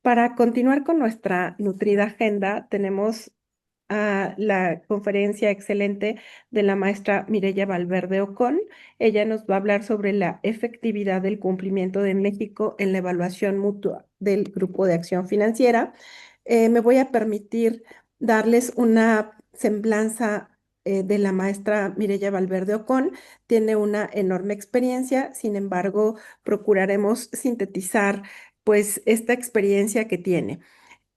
Para continuar con nuestra nutrida agenda, tenemos la conferencia excelente de la maestra Mireya Valverde Ocón. Ella nos va a hablar sobre la efectividad del cumplimiento de México en la evaluación mutua del Grupo de Acción Financiera. Me voy a permitir darles una semblanza de la maestra Mireya Valverde Ocón. Tiene una enorme experiencia, sin embargo, procuraremos sintetizar pues esta experiencia que tiene.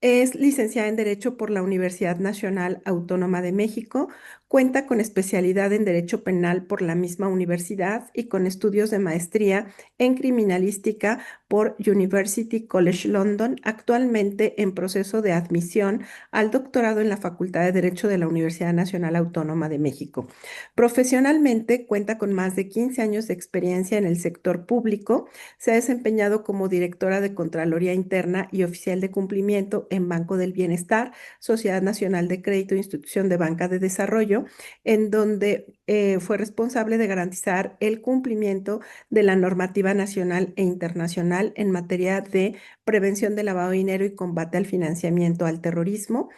Es licenciada en Derecho por la Universidad Nacional Autónoma de México, cuenta con especialidad en Derecho Penal por la misma universidad y con estudios de maestría en Criminalística por University College London, actualmente en proceso de admisión al doctorado en la Facultad de Derecho de la Universidad Nacional Autónoma de México. Profesionalmente cuenta con más de 15 años de experiencia en el sector público. Se ha desempeñado como directora de Contraloría Interna y oficial de cumplimiento en Banco del Bienestar, Sociedad Nacional de Crédito e Institución de Banca de Desarrollo, en donde fue responsable de garantizar el cumplimiento de la normativa nacional e internacional en materia de prevención del lavado de dinero y combate al financiamiento al terrorismo,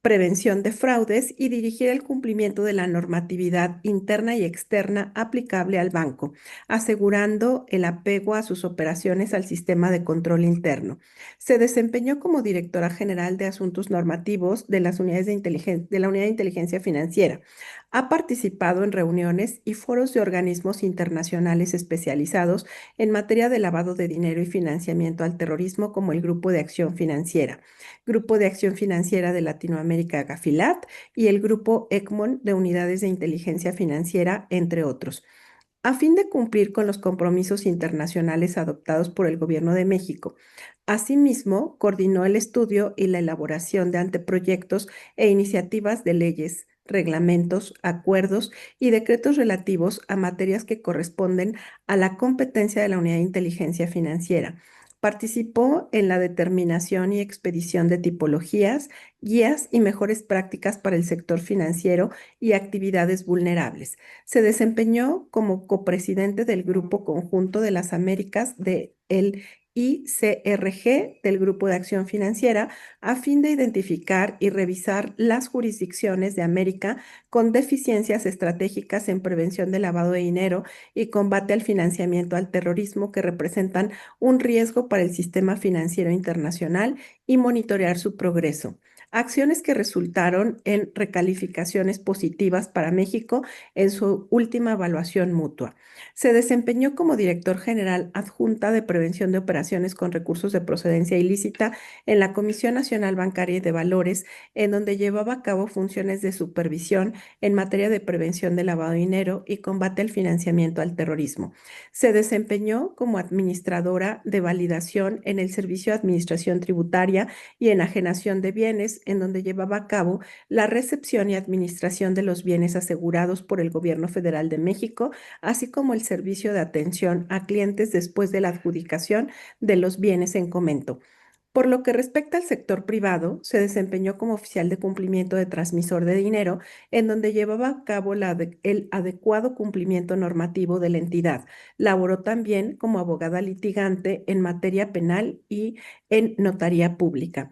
prevención de fraudes y dirigir el cumplimiento de la normatividad interna y externa aplicable al banco, asegurando el apego a sus operaciones al sistema de control interno. Se desempeñó como directora general de asuntos normativos de las unidades de la Unidad de Inteligencia Financiera. Ha participado en reuniones y foros de organismos internacionales especializados en materia de lavado de dinero y financiamiento al terrorismo, como el Grupo de Acción Financiera, Grupo de Acción Financiera de Latinoamérica, GAFILAT, y el Grupo ECMON de Unidades de Inteligencia Financiera, entre otros. A fin de cumplir con los compromisos internacionales adoptados por el Gobierno de México. Asimismo, coordinó el estudio y la elaboración de anteproyectos e iniciativas de leyes, reglamentos, acuerdos y decretos relativos a materias que corresponden a la competencia de la Unidad de Inteligencia Financiera. Participó en la determinación y expedición de tipologías, guías y mejores prácticas para el sector financiero y actividades vulnerables. Se desempeñó como copresidente del Grupo Conjunto de las Américas de el ICRG del Grupo de Acción Financiera, a fin de identificar y revisar las jurisdicciones de América con deficiencias estratégicas en prevención del lavado de dinero y combate al financiamiento al terrorismo, que representan un riesgo para el sistema financiero internacional, y monitorear su progreso. Acciones que resultaron en recalificaciones positivas para México en su última evaluación mutua. Se desempeñó como director general adjunta de Prevención de Operaciones con Recursos de Procedencia Ilícita en la Comisión Nacional Bancaria y de Valores, en donde llevaba a cabo funciones de supervisión en materia de prevención del lavado de dinero y combate al financiamiento al terrorismo. Se desempeñó como administradora de validación en el Servicio de Administración Tributaria y Enajenación de Bienes, en donde llevaba a cabo la recepción y administración de los bienes asegurados por el Gobierno Federal de México, así como el servicio de atención a clientes después de la adjudicación de los bienes en comento. Por lo que respecta al sector privado, se desempeñó como oficial de cumplimiento de transmisor de dinero, en donde llevaba a cabo el adecuado cumplimiento normativo de la entidad. Laboró también como abogada litigante en materia penal y en notaría pública.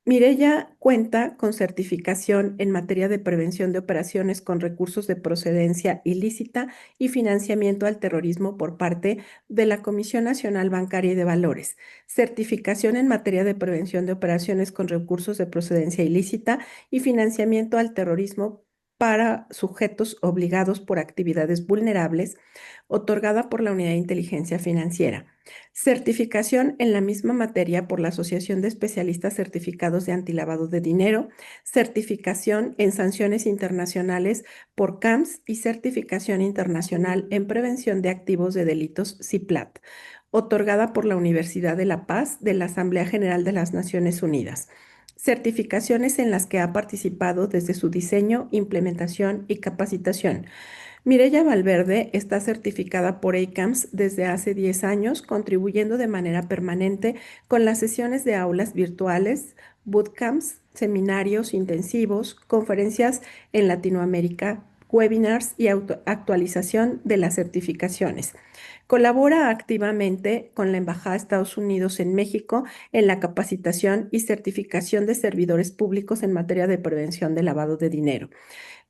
Mirella cuenta con certificación en materia de prevención de operaciones con recursos de procedencia ilícita y financiamiento al terrorismo por parte de la Comisión Nacional Bancaria y de Valores, certificación en materia de prevención de operaciones con recursos de procedencia ilícita y financiamiento al terrorismo para sujetos obligados por actividades vulnerables, otorgada por la Unidad de Inteligencia Financiera. Certificación en la misma materia por la Asociación de Especialistas Certificados de Antilavado de Dinero, certificación en sanciones internacionales por CAMS y certificación internacional en prevención de activos de delitos CIPLAT, otorgada por la Universidad de La Paz de la Asamblea General de las Naciones Unidas. Certificaciones en las que ha participado desde su diseño, implementación y capacitación. Mireya Valverde está certificada por ACAMS desde hace 10 años, contribuyendo de manera permanente con las sesiones de aulas virtuales, bootcamps, seminarios intensivos, conferencias en Latinoamérica, webinars y actualización de las certificaciones. Colabora activamente con la Embajada de Estados Unidos en México en la capacitación y certificación de servidores públicos en materia de prevención de lavado de dinero.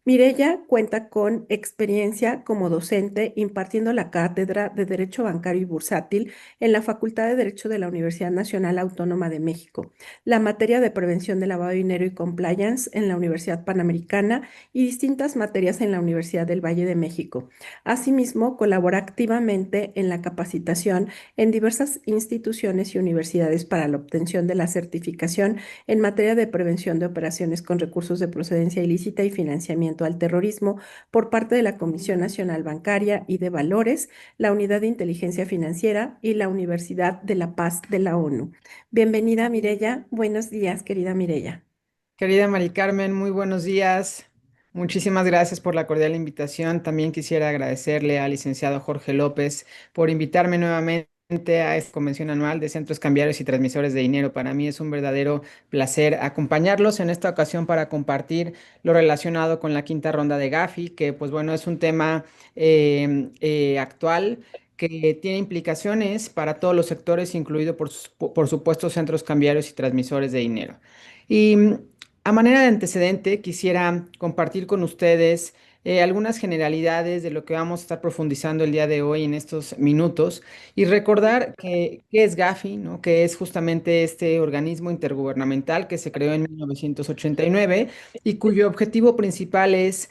Mirella cuenta con experiencia como docente impartiendo la cátedra de Derecho Bancario y Bursátil en la Facultad de Derecho de la Universidad Nacional Autónoma de México, la materia de prevención de lavado de dinero y compliance en la Universidad Panamericana y distintas materias en la Universidad del Valle de México. Asimismo, colabora activamente en la capacitación en diversas instituciones y universidades para la obtención de la certificación en materia de prevención de operaciones con recursos de procedencia ilícita y financiamiento al terrorismo por parte de la Comisión Nacional Bancaria y de Valores, la Unidad de Inteligencia Financiera y la Universidad de la Paz de la ONU. Bienvenida, Mirella. Buenos días, querida Mirella. Querida Mari Carmen, muy buenos días. Muchísimas gracias por la cordial invitación. También quisiera agradecerle al licenciado Jorge López por invitarme nuevamente a esta convención anual de centros cambiarios y transmisores de dinero. Para mí es un verdadero placer acompañarlos en esta ocasión para compartir lo relacionado con la quinta ronda de Gafi, que pues bueno, es un tema actual que tiene implicaciones para todos los sectores, incluido por supuesto centros cambiarios y transmisores de dinero. Y a manera de antecedente, quisiera compartir con ustedes algunas generalidades de lo que vamos a estar profundizando el día de hoy en estos minutos y recordar qué es Gafi, ¿no? Que es justamente este organismo intergubernamental que se creó en 1989 y cuyo objetivo principal es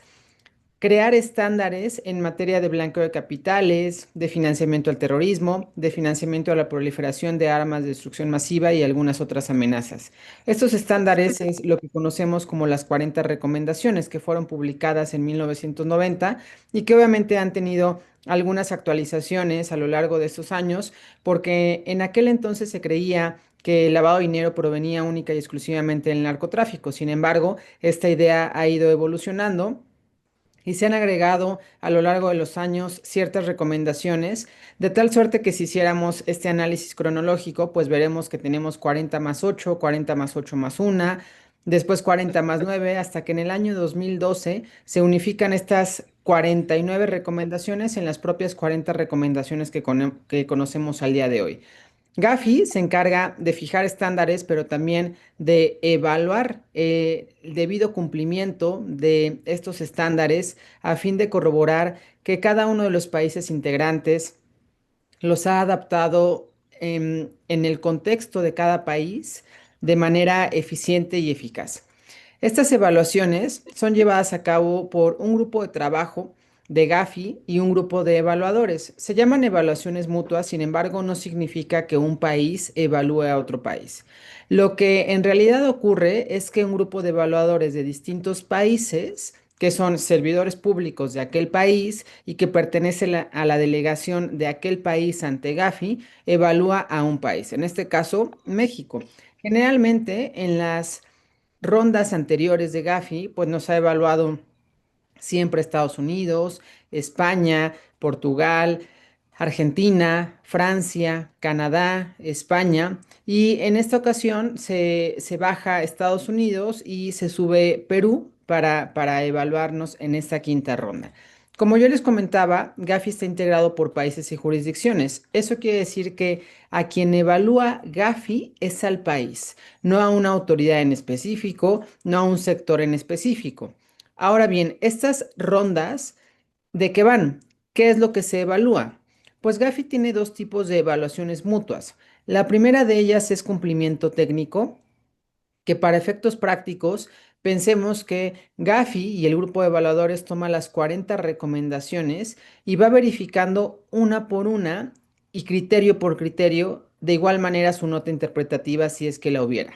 crear estándares en materia de blanqueo de capitales, de financiamiento al terrorismo, de financiamiento a la proliferación de armas de destrucción masiva y algunas otras amenazas. Estos estándares es lo que conocemos como las 40 recomendaciones que fueron publicadas en 1990 y que obviamente han tenido algunas actualizaciones a lo largo de estos años, porque en aquel entonces se creía que el lavado de dinero provenía única y exclusivamente del narcotráfico. Sin embargo, esta idea ha ido evolucionando y se han agregado a lo largo de los años ciertas recomendaciones, de tal suerte que si hiciéramos este análisis cronológico, pues veremos que tenemos 40 más 8, 40 más 8 más 1, después 40 más 9, hasta que en el año 2012 se unifican estas 49 recomendaciones en las propias 40 recomendaciones que conocemos al día de hoy. Gafi se encarga de fijar estándares, pero también de evaluar el debido cumplimiento de estos estándares a fin de corroborar que cada uno de los países integrantes los ha adaptado en el contexto de cada país de manera eficiente y eficaz. Estas evaluaciones son llevadas a cabo por un grupo de trabajo de Gafi y un grupo de evaluadores. Se llaman evaluaciones mutuas, sin embargo, no significa que un país evalúe a otro país. Lo que en realidad ocurre es que un grupo de evaluadores de distintos países, que son servidores públicos de aquel país y que pertenecen a la delegación de aquel país ante Gafi, evalúa a un país, en este caso México. Generalmente en las rondas anteriores de Gafi, pues nos ha evaluado siempre Estados Unidos, España, Portugal, Argentina, Francia, Canadá, España. Y en esta ocasión se baja Estados Unidos y se sube Perú para evaluarnos en esta quinta ronda. Como yo les comentaba, Gafi está integrado por países y jurisdicciones. Eso quiere decir que a quien evalúa Gafi es al país, no a una autoridad en específico, no a un sector en específico. Ahora bien, estas rondas, ¿de qué van? ¿Qué es lo que se evalúa? Pues Gafi tiene dos tipos de evaluaciones mutuas. La primera de ellas es cumplimiento técnico, que para efectos prácticos pensemos que Gafi y el grupo de evaluadores toma las 40 recomendaciones y va verificando una por una y criterio por criterio, de igual manera su nota interpretativa si es que la hubiera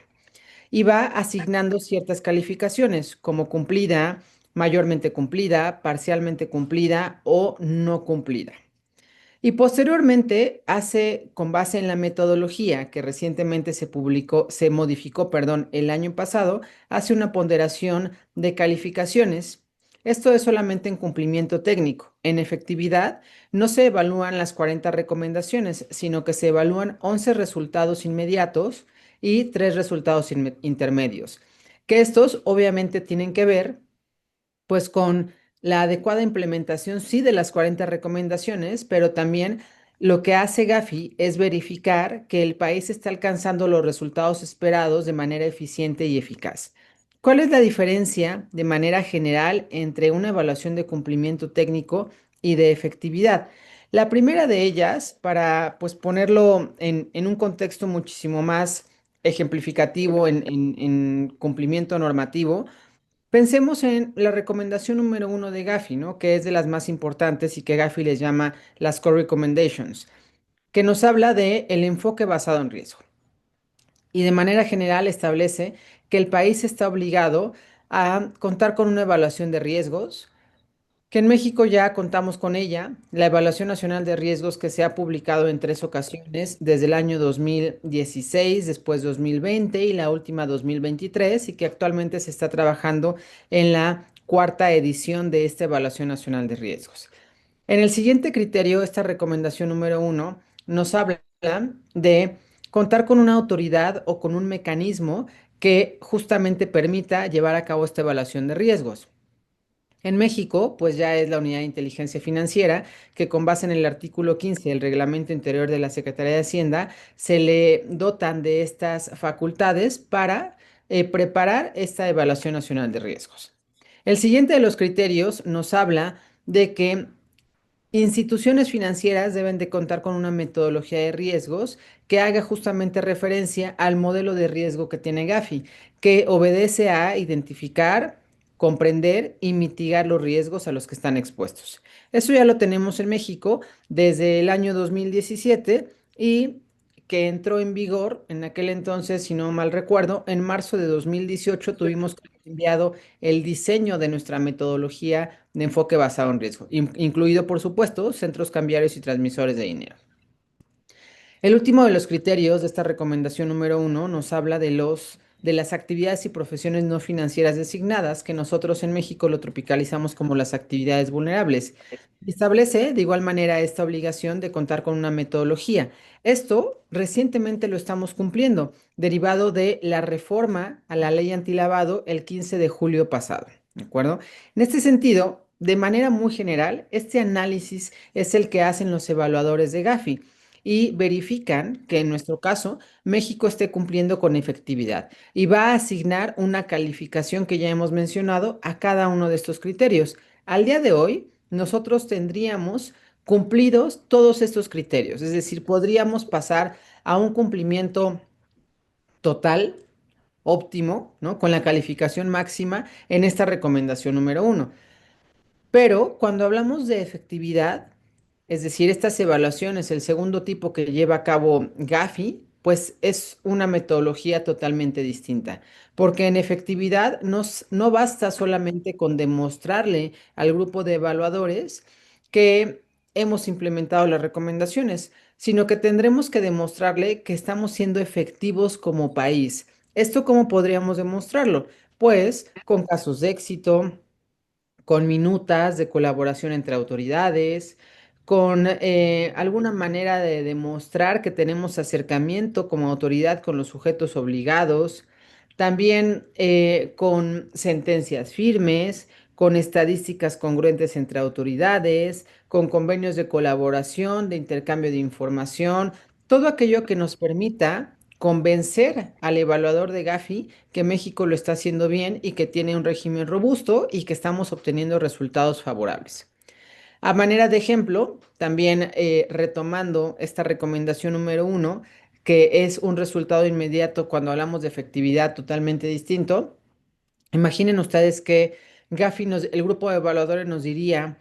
y va asignando ciertas calificaciones como cumplida, mayormente cumplida, parcialmente cumplida o no cumplida. Y posteriormente hace, con base en la metodología que recientemente se modificó, perdón, el año pasado, hace una ponderación de calificaciones. Esto es solamente en cumplimiento técnico. En efectividad, no se evalúan las 40 recomendaciones, sino que se evalúan 11 resultados inmediatos y 3 resultados intermedios. Que estos obviamente tienen que ver pues con la adecuada implementación, sí, de las 40 recomendaciones, pero también lo que hace Gafi es verificar que el país está alcanzando los resultados esperados de manera eficiente y eficaz. ¿Cuál es la diferencia de manera general entre una evaluación de cumplimiento técnico y de efectividad? La primera de ellas, para pues ponerlo en un contexto muchísimo más ejemplificativo en cumplimiento normativo, pensemos en la recomendación número uno de Gafi, ¿no? Que es de las más importantes y que Gafi les llama las Core Recommendations, que nos habla de el enfoque basado en riesgo. Y de manera general establece que el país está obligado a contar con una evaluación de riesgos, que en México ya contamos con ella, la Evaluación Nacional de Riesgos que se ha publicado en tres ocasiones, desde el año 2016, después 2020 y la última 2023, y que actualmente se está trabajando en la cuarta edición de esta Evaluación Nacional de Riesgos. En el siguiente criterio, esta recomendación número uno nos habla de contar con una autoridad o con un mecanismo que justamente permita llevar a cabo esta evaluación de riesgos. En México, pues ya es la Unidad de Inteligencia Financiera, que con base en el artículo 15 del Reglamento Interior de la Secretaría de Hacienda, se le dotan de estas facultades para preparar esta Evaluación Nacional de Riesgos. El siguiente de los criterios nos habla de que instituciones financieras deben de contar con una metodología de riesgos que haga justamente referencia al modelo de riesgo que tiene Gafi, que obedece a identificar, comprender y mitigar los riesgos a los que están expuestos. Eso ya lo tenemos en México desde el año 2017 y que entró en vigor en aquel entonces, si no mal recuerdo, en marzo de 2018 tuvimos enviado el diseño de nuestra metodología de enfoque basado en riesgo, incluido, por supuesto, centros cambiarios y transmisores de dinero. El último de los criterios de esta recomendación número uno nos habla de las actividades y profesiones no financieras designadas, que nosotros en México lo tropicalizamos como las actividades vulnerables. Establece de igual manera esta obligación de contar con una metodología. Esto recientemente lo estamos cumpliendo, derivado de la reforma a la ley antilavado el 15 de julio pasado. ¿De acuerdo? En este sentido, de manera muy general, este análisis es el que hacen los evaluadores de Gafi y verifican que en nuestro caso México esté cumpliendo con efectividad y va a asignar una calificación que ya hemos mencionado a cada uno de estos criterios. Al día de hoy, nosotros tendríamos cumplidos todos estos criterios, es decir, podríamos pasar a un cumplimiento total, óptimo, ¿no? Con la calificación máxima en esta recomendación número uno. Pero cuando hablamos de efectividad, es decir, estas evaluaciones, el segundo tipo que lleva a cabo Gafi, pues es una metodología totalmente distinta, porque en efectividad no basta solamente con demostrarle al grupo de evaluadores que hemos implementado las recomendaciones, sino que tendremos que demostrarle que estamos siendo efectivos como país. ¿Esto cómo podríamos demostrarlo? Pues con casos de éxito, con minutas de colaboración entre autoridades, con alguna manera de demostrar que tenemos acercamiento como autoridad con los sujetos obligados, también con sentencias firmes, con estadísticas congruentes entre autoridades, con convenios de colaboración, de intercambio de información, todo aquello que nos permita convencer al evaluador de Gafi que México lo está haciendo bien y que tiene un régimen robusto y que estamos obteniendo resultados favorables. A manera de ejemplo, también retomando esta recomendación número uno, que es un resultado inmediato cuando hablamos de efectividad totalmente distinto. Imaginen ustedes que el grupo de evaluadores nos diría,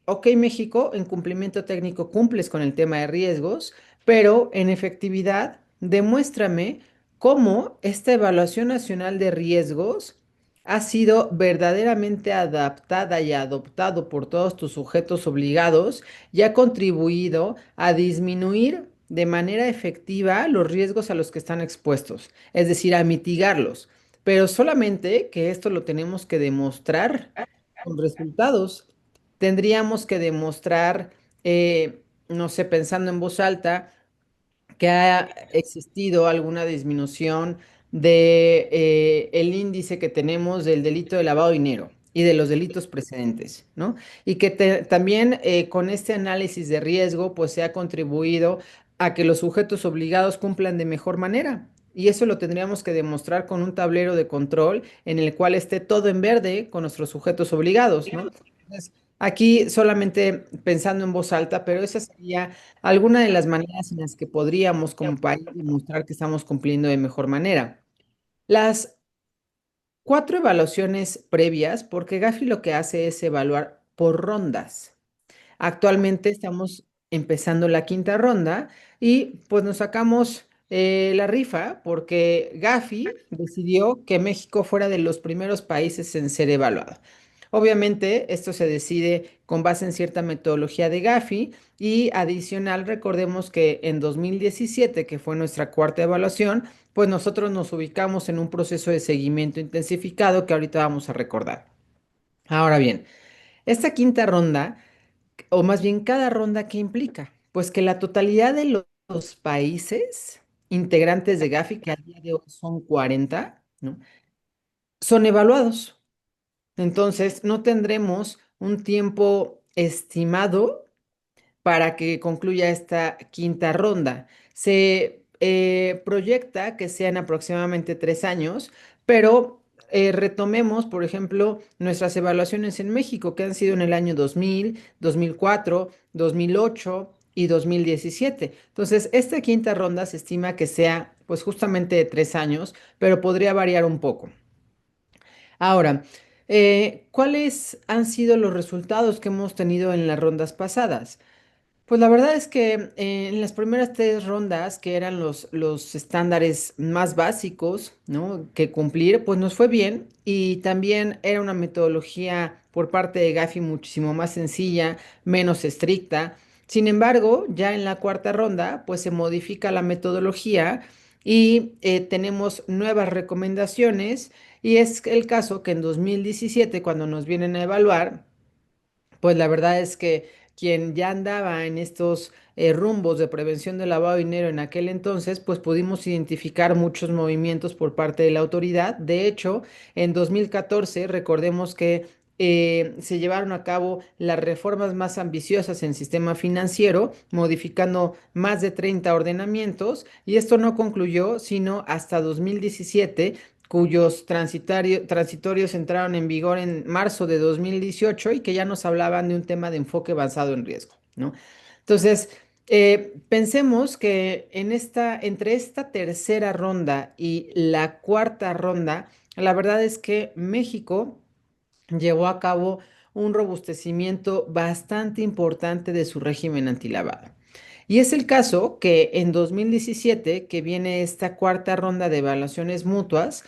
ok México, en cumplimiento técnico cumples con el tema de riesgos, pero en efectividad demuéstrame cómo esta evaluación nacional de riesgos ha sido verdaderamente adaptada y adoptado por todos tus sujetos obligados y ha contribuido a disminuir de manera efectiva los riesgos a los que están expuestos, es decir, a mitigarlos, pero solamente que esto lo tenemos que demostrar con resultados. Tendríamos que demostrar, no sé, pensando en voz alta, que ha existido alguna disminución de el índice que tenemos del delito de lavado de dinero y de los delitos precedentes, ¿no? Y que también con este análisis de riesgo, pues se ha contribuido a que los sujetos obligados cumplan de mejor manera. Y eso lo tendríamos que demostrar con un tablero de control en el cual esté todo en verde con nuestros sujetos obligados, ¿no? Entonces, aquí solamente pensando en voz alta, pero esa sería alguna de las maneras en las que podríamos como país demostrar que estamos cumpliendo de mejor manera. Las cuatro evaluaciones previas, porque Gafi lo que hace es evaluar por rondas. Actualmente estamos empezando la quinta ronda y pues nos sacamos la rifa porque Gafi decidió que México fuera de los primeros países en ser evaluado. Obviamente, esto se decide con base en cierta metodología de Gafi y adicional, recordemos que en 2017, que fue nuestra cuarta evaluación, pues nosotros nos ubicamos en un proceso de seguimiento intensificado que ahorita vamos a recordar. Ahora bien, esta quinta ronda o más bien cada ronda, ¿qué implica? Pues que la totalidad de los países integrantes de Gafi, que a día de hoy son 40, ¿no? Son evaluados. Entonces, no tendremos un tiempo estimado para que concluya esta quinta ronda. Se proyecta que sean aproximadamente 3 años, pero retomemos, por ejemplo, nuestras evaluaciones en México, que han sido en el año 2000, 2004, 2008 y 2017. Entonces, esta quinta ronda se estima que sea, pues, justamente de 3 años, pero podría variar un poco. Ahora, ¿cuáles han sido los resultados que hemos tenido en las rondas pasadas? Pues la verdad es que en las primeras 3 rondas, que eran los estándares más básicos, ¿no? Que cumplir, pues nos fue bien y también era una metodología por parte de Gafi muchísimo más sencilla, menos estricta. Sin embargo, ya en la cuarta ronda, pues se modifica la metodología y tenemos nuevas recomendaciones y es el caso que en 2017, cuando nos vienen a evaluar, pues la verdad es que quien ya andaba en estos rumbos de prevención del lavado de dinero en aquel entonces, pues pudimos identificar muchos movimientos por parte de la autoridad. De hecho, en 2014, recordemos que se llevaron a cabo las reformas más ambiciosas en sistema financiero, modificando más de 30 ordenamientos, y esto no concluyó sino hasta 2017, cuyos transitorios entraron en vigor en marzo de 2018 y que ya nos hablaban de un tema de enfoque basado en riesgo, ¿no? Entonces, pensemos que entre esta tercera ronda y la cuarta ronda, la verdad es que México llevó a cabo un robustecimiento bastante importante de su régimen antilavado. Y es el caso que en 2017, que viene esta cuarta ronda de evaluaciones mutuas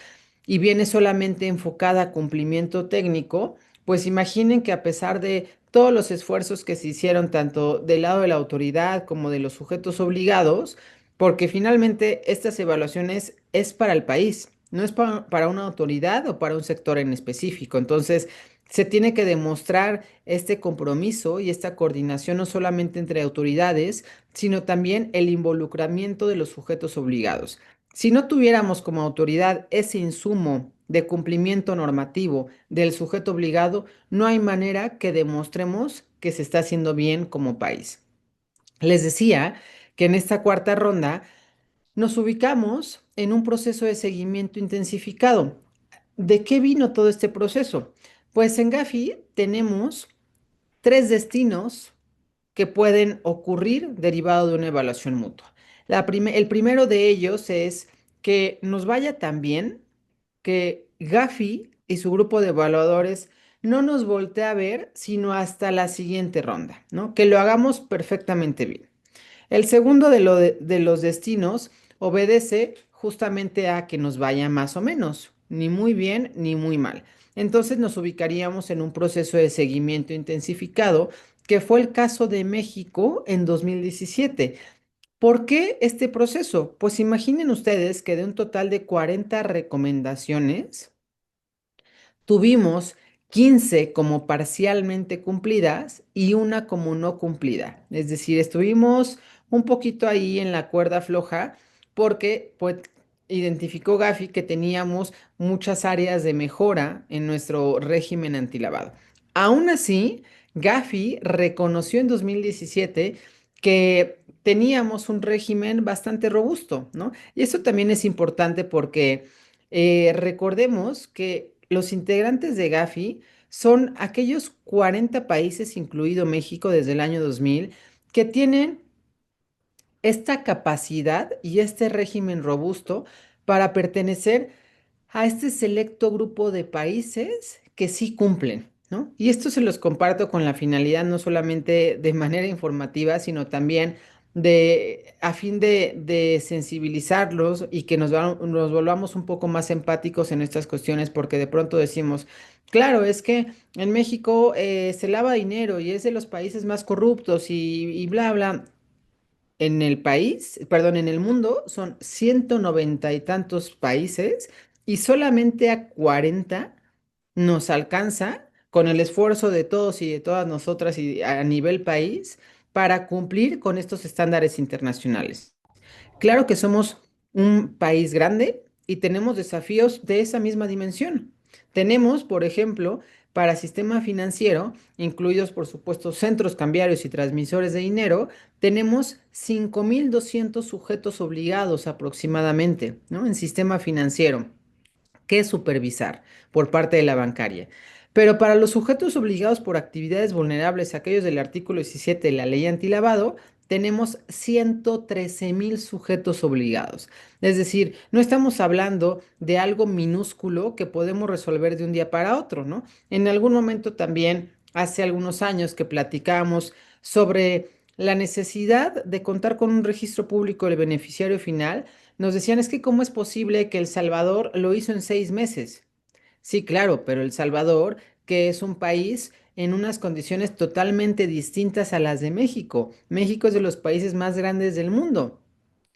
y viene solamente enfocada a cumplimiento técnico, pues imaginen que a pesar de todos los esfuerzos que se hicieron tanto del lado de la autoridad como de los sujetos obligados, porque finalmente estas evaluaciones es para el país, no es para una autoridad o para un sector en específico. Entonces, se tiene que demostrar este compromiso y esta coordinación no solamente entre autoridades, sino también el involucramiento de los sujetos obligados. Si no tuviéramos como autoridad ese insumo de cumplimiento normativo del sujeto obligado, no hay manera que demostremos que se está haciendo bien como país. Les decía que en esta cuarta ronda nos ubicamos en un proceso de seguimiento intensificado. ¿De qué vino todo este proceso? Pues en Gafi tenemos 3 destinos que pueden ocurrir derivado de una evaluación mutua. El primero de ellos es que nos vaya tan bien que Gafi y su grupo de evaluadores no nos voltee a ver sino hasta la siguiente ronda, ¿no? Que lo hagamos perfectamente bien. El segundo de los destinos obedece justamente a que nos vaya más o menos, ni muy bien ni muy mal. Entonces nos ubicaríamos en un proceso de seguimiento intensificado, que fue el caso de México en 2017. ¿Por qué este proceso? Pues imaginen ustedes que de un total de 40 recomendaciones, tuvimos 15 como parcialmente cumplidas y una como no cumplida. Es decir, estuvimos un poquito ahí en la cuerda floja porque pues, identificó Gafi que teníamos muchas áreas de mejora en nuestro régimen antilavado. Aún así, Gafi reconoció en 2017 que teníamos un régimen bastante robusto, ¿no? Y eso también es importante porque recordemos que los integrantes de Gafi son aquellos 40 países, incluido México desde el año 2000, que tienen esta capacidad y este régimen robusto para pertenecer a este selecto grupo de países que sí cumplen, ¿no? Y esto se los comparto con la finalidad no solamente de manera informativa, sino también a fin de sensibilizarlos y que nos volvamos un poco más empáticos en estas cuestiones, porque de pronto decimos, claro, es que en México se lava dinero y es de los países más corruptos y bla, bla. En el país, perdón, en el mundo son 190 y tantos países y solamente a 40 nos alcanza con el esfuerzo de todos y de todas nosotras y a nivel país para cumplir con estos estándares internacionales. Claro que somos un país grande y tenemos desafíos de esa misma dimensión. Tenemos, por ejemplo, para sistema financiero, incluidos por supuesto centros cambiarios y transmisores de dinero, tenemos 5.200 sujetos obligados aproximadamente, ¿no? En sistema financiero que supervisar por parte de la bancaria. Pero para los sujetos obligados por actividades vulnerables, aquellos del artículo 17 de la ley antilavado, tenemos 113.000 sujetos obligados. Es decir, no estamos hablando de algo minúsculo que podemos resolver de un día para otro, ¿no? En algún momento también, hace algunos años que platicábamos sobre la necesidad de contar con un registro público del beneficiario final, nos decían, es que cómo es posible que El Salvador lo hizo en 6 meses. Sí, claro, pero El Salvador, que es un país en unas condiciones totalmente distintas a las de México. México es de los países más grandes del mundo.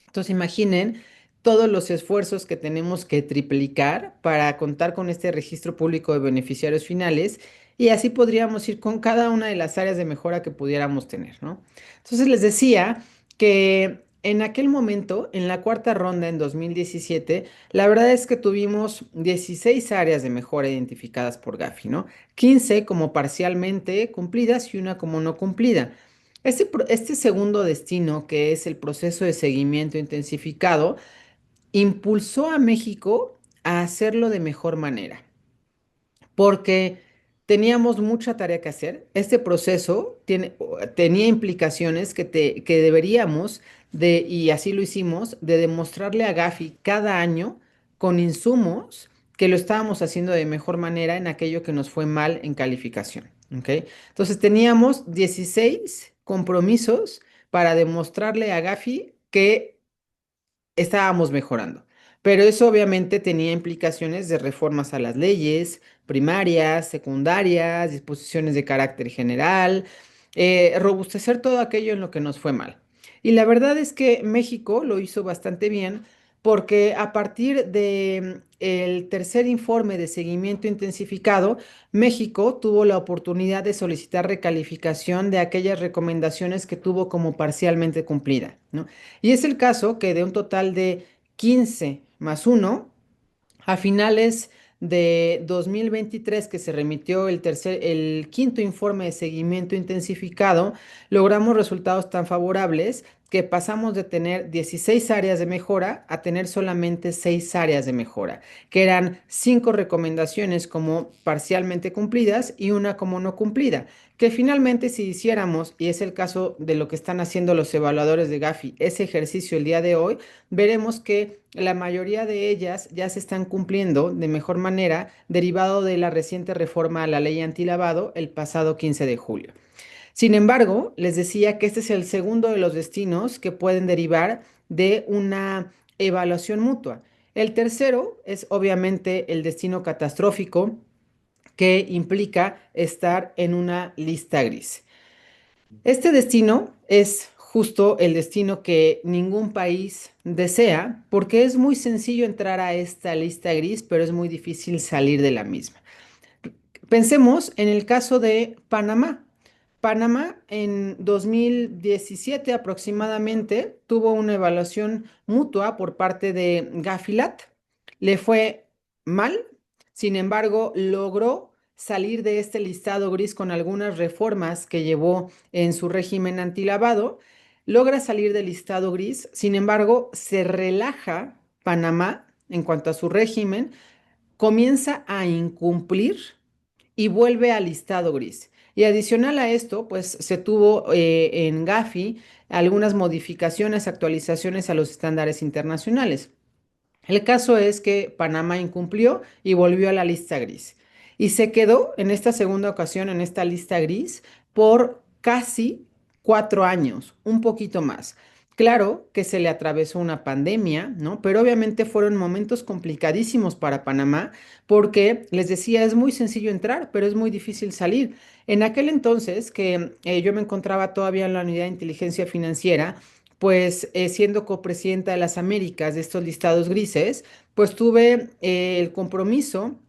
Entonces imaginen todos los esfuerzos que tenemos que triplicar para contar con este registro público de beneficiarios finales y así podríamos ir con cada una de las áreas de mejora que pudiéramos tener, ¿no? Entonces les decía que en aquel momento, en la cuarta ronda en 2017, la verdad es que tuvimos 16 áreas de mejora identificadas por Gafi, ¿no? 15 como parcialmente cumplidas y una como no cumplida. Este segundo destino, que es el proceso de seguimiento intensificado, impulsó a México a hacerlo de mejor manera porque teníamos mucha tarea que hacer. Este proceso tenía implicaciones que deberíamos y así lo hicimos, de demostrarle a Gafi cada año con insumos que lo estábamos haciendo de mejor manera en aquello que nos fue mal en calificación. ¿Ok? Entonces teníamos 16 compromisos para demostrarle a Gafi que estábamos mejorando. Pero eso obviamente tenía implicaciones de reformas a las leyes primarias, secundarias, disposiciones de carácter general, robustecer todo aquello en lo que nos fue mal. Y la verdad es que México lo hizo bastante bien porque a partir de el tercer informe de seguimiento intensificado, México tuvo la oportunidad de solicitar recalificación de aquellas recomendaciones que tuvo como parcialmente cumplida, ¿no? Y es el caso que de un total de 15 más uno a finales de 2023, que se remitió el quinto informe de seguimiento intensificado, logramos resultados tan favorables que pasamos de tener 16 áreas de mejora a tener solamente 6 áreas de mejora, que eran 5 recomendaciones como parcialmente cumplidas y una como no cumplida, que finalmente si hiciéramos, y es el caso de lo que están haciendo los evaluadores de Gafi, ese ejercicio el día de hoy, veremos que la mayoría de ellas ya se están cumpliendo de mejor manera, derivado de la reciente reforma a la ley antilavado el pasado 15 de julio. Sin embargo, les decía que este es el segundo de los destinos que pueden derivar de una evaluación mutua. El tercero es obviamente el destino catastrófico que implica estar en una lista gris. Este destino es justo el destino que ningún país desea porque es muy sencillo entrar a esta lista gris, pero es muy difícil salir de la misma. Pensemos en el caso de Panamá. Panamá en 2017 aproximadamente tuvo una evaluación mutua por parte de Gafilat. Le fue mal, sin embargo, logró salir de este listado gris con algunas reformas que llevó en su régimen antilavado. Logra salir del listado gris, sin embargo, se relaja Panamá en cuanto a su régimen, comienza a incumplir y vuelve al listado gris. Y adicional a esto, pues se tuvo en Gafi algunas modificaciones, actualizaciones a los estándares internacionales. El caso es que Panamá incumplió y volvió a la lista gris. Y se quedó en esta segunda ocasión en esta lista gris por casi 4 años, un poquito más. Claro que se le atravesó una pandemia, ¿no? Pero obviamente fueron momentos complicadísimos para Panamá porque, les decía, es muy sencillo entrar, pero es muy difícil salir. En aquel entonces que yo me encontraba todavía en la unidad de inteligencia financiera, pues siendo copresidenta de las Américas de estos listados grises, pues tuve el compromiso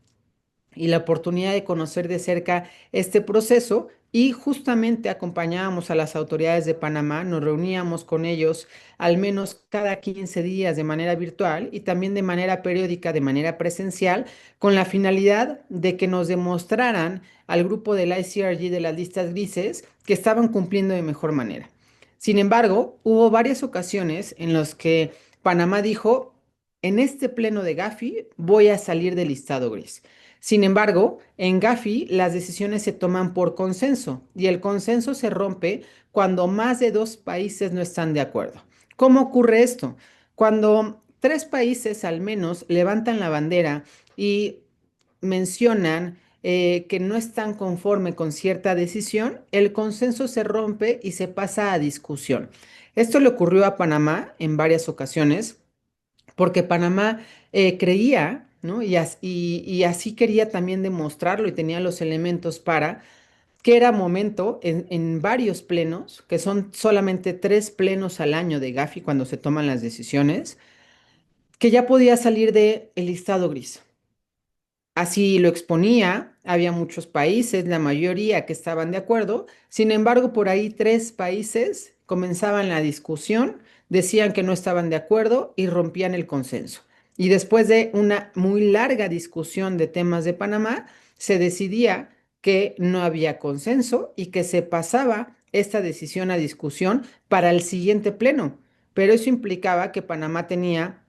y la oportunidad de conocer de cerca este proceso y justamente acompañábamos a las autoridades de Panamá, nos reuníamos con ellos al menos cada 15 días de manera virtual y también de manera periódica, de manera presencial, con la finalidad de que nos demostraran al grupo del ICRG de las listas grises que estaban cumpliendo de mejor manera. Sin embargo, hubo varias ocasiones en las que Panamá dijo, en este pleno de Gafi voy a salir del listado gris. Sin embargo, en Gafi las decisiones se toman por consenso y el consenso se rompe cuando más de dos países no están de acuerdo. ¿Cómo ocurre esto? Cuando tres países al menos levantan la bandera y mencionan que no están conforme con cierta decisión, el consenso se rompe y se pasa a discusión. Esto le ocurrió a Panamá en varias ocasiones porque Panamá creía, ¿no? Y así quería también demostrarlo y tenía los elementos para que era momento en varios plenos, que son solamente 3 plenos al año de Gafi cuando se toman las decisiones, que ya podía salir del listado gris. Así lo exponía, había muchos países, la mayoría que estaban de acuerdo, sin embargo, por ahí 3 países comenzaban la discusión, decían que no estaban de acuerdo y rompían el consenso. Y después de una muy larga discusión de temas de Panamá, se decidía que no había consenso y que se pasaba esta decisión a discusión para el siguiente pleno. Pero eso implicaba que Panamá tenía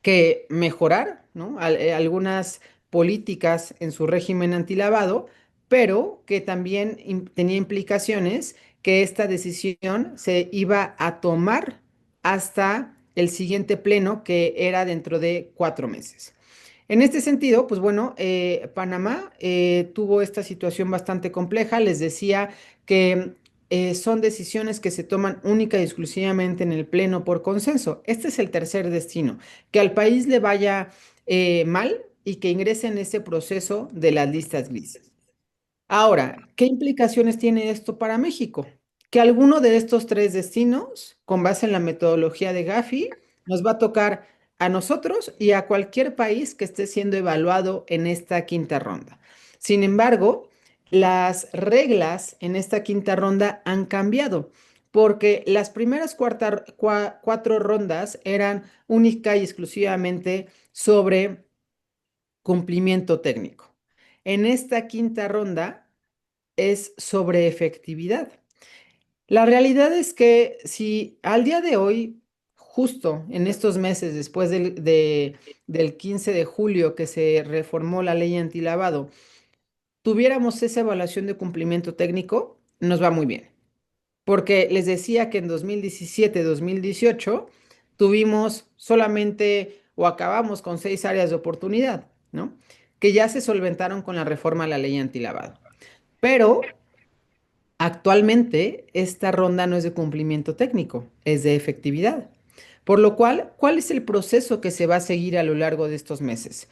que mejorar, ¿no? Algunas políticas en su régimen antilavado, pero que también tenía implicaciones que esta decisión se iba a tomar hasta el siguiente pleno, que era dentro de 4 meses. En este sentido, pues bueno, Panamá tuvo esta situación bastante compleja. Les decía que son decisiones que se toman única y exclusivamente en el Pleno por consenso. Este es el tercer destino, que al país le vaya mal y que ingrese en ese proceso de las listas grises. Ahora, ¿qué implicaciones tiene esto para México? Que alguno de estos 3 destinos, con base en la metodología de Gafi, nos va a tocar a nosotros y a cualquier país que esté siendo evaluado en esta quinta ronda. Sin embargo, las reglas en esta quinta ronda han cambiado, porque las primeras 4 rondas eran única y exclusivamente sobre cumplimiento técnico. En esta quinta ronda es sobre efectividad. La realidad es que si al día de hoy, justo en estos meses, después del 15 de julio que se reformó la ley antilavado, tuviéramos esa evaluación de cumplimiento técnico, nos va muy bien. Porque les decía que en 2017, 2018 tuvimos solamente o acabamos con 6 áreas de oportunidad, ¿no? Que ya se solventaron con la reforma a la ley antilavado. Pero actualmente, esta ronda no es de cumplimiento técnico, es de efectividad. Por lo cual, ¿cuál es el proceso que se va a seguir a lo largo de estos meses?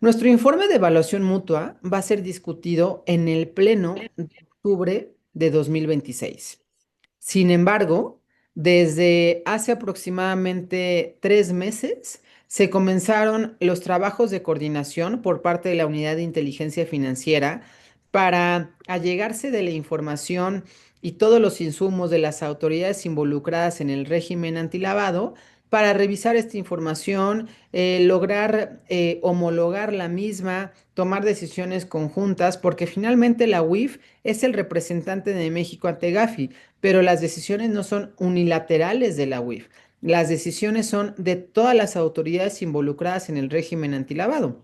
Nuestro informe de evaluación mutua va a ser discutido en el Pleno de octubre de 2026. Sin embargo, desde hace aproximadamente 3 meses se comenzaron los trabajos de coordinación por parte de la Unidad de Inteligencia Financiera para allegarse de la información y todos los insumos de las autoridades involucradas en el régimen antilavado para revisar esta información, lograr homologar la misma, tomar decisiones conjuntas, porque finalmente la UIF es el representante de México ante Gafi, pero las decisiones no son unilaterales de la UIF. Las decisiones son de todas las autoridades involucradas en el régimen antilavado.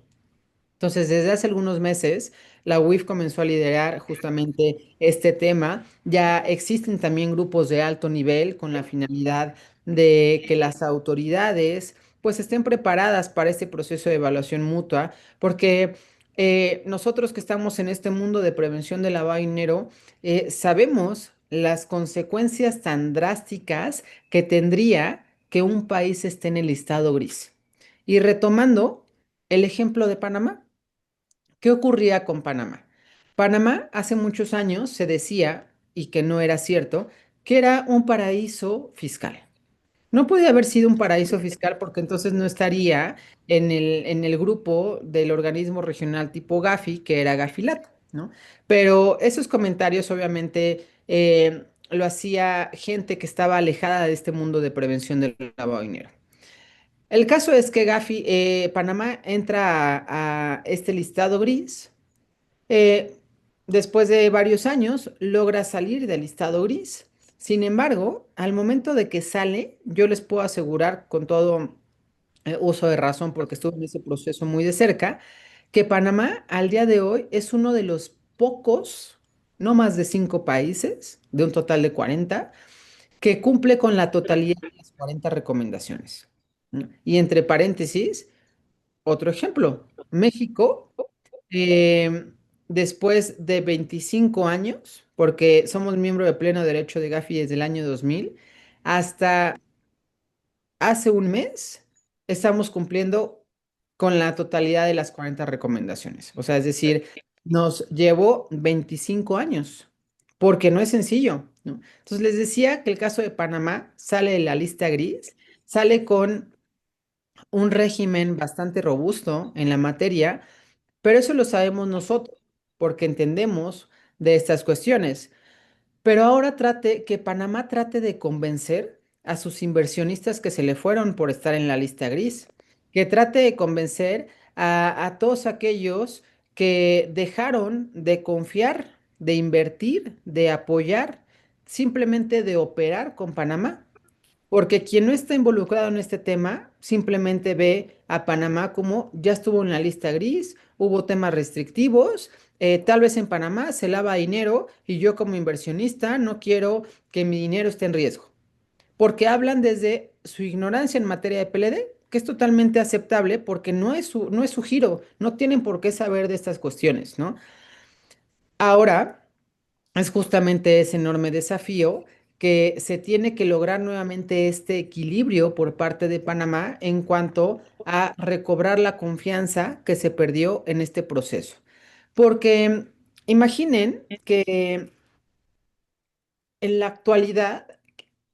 Entonces, desde hace algunos meses, la UIF comenzó a liderar justamente este tema. Ya existen también grupos de alto nivel con la finalidad de que las autoridades pues estén preparadas para este proceso de evaluación mutua, porque nosotros que estamos en este mundo de prevención de lavado de dinero, sabemos las consecuencias tan drásticas que tendría que un país esté en el listado gris. Y retomando el ejemplo de Panamá. ¿Qué ocurría con Panamá? Panamá hace muchos años se decía, y que no era cierto, que era un paraíso fiscal. No podía haber sido un paraíso fiscal porque entonces no estaría en el grupo del organismo regional tipo Gafi, que era Gafilat, ¿no? Pero esos comentarios obviamente lo hacía gente que estaba alejada de este mundo de prevención del lavado de dinero. El caso es que Gafi, Panamá entra a este listado gris. eh, Después de varios años, logra salir del listado gris. Sin embargo, al momento de que sale, yo les puedo asegurar con todo uso de razón, porque estuve en ese proceso muy de cerca, que Panamá al día de hoy es uno de los pocos, no más de 5 países, de un total de 40, que cumple con la totalidad de las 40 recomendaciones, ¿no? Y entre paréntesis, otro ejemplo, México, eh, después de 25 años, porque somos miembro de pleno derecho de Gafi desde el año 2000, hasta hace un mes estamos cumpliendo con la totalidad de las 40 recomendaciones. O sea, es decir, nos llevó 25 años, porque no es sencillo, ¿no? Entonces les decía que el caso de Panamá sale de la lista gris, sale con un régimen bastante robusto en la materia, pero eso lo sabemos nosotros, porque entendemos de estas cuestiones. Pero ahora que Panamá trate de convencer a sus inversionistas que se le fueron por estar en la lista gris, que trate de convencer a todos aquellos que dejaron de confiar, de invertir, de apoyar, simplemente de operar con Panamá. Porque quien no está involucrado en este tema simplemente ve a Panamá como ya estuvo en la lista gris, hubo temas restrictivos, tal vez en Panamá se lava dinero y yo como inversionista no quiero que mi dinero esté en riesgo. Porque hablan desde su ignorancia en materia de PLD, que es totalmente aceptable porque no es su giro, no tienen por qué saber de estas cuestiones, ¿no? Ahora es justamente ese enorme desafío que se tiene que lograr nuevamente este equilibrio por parte de Panamá en cuanto a recobrar la confianza que se perdió en este proceso. Porque imaginen que en la actualidad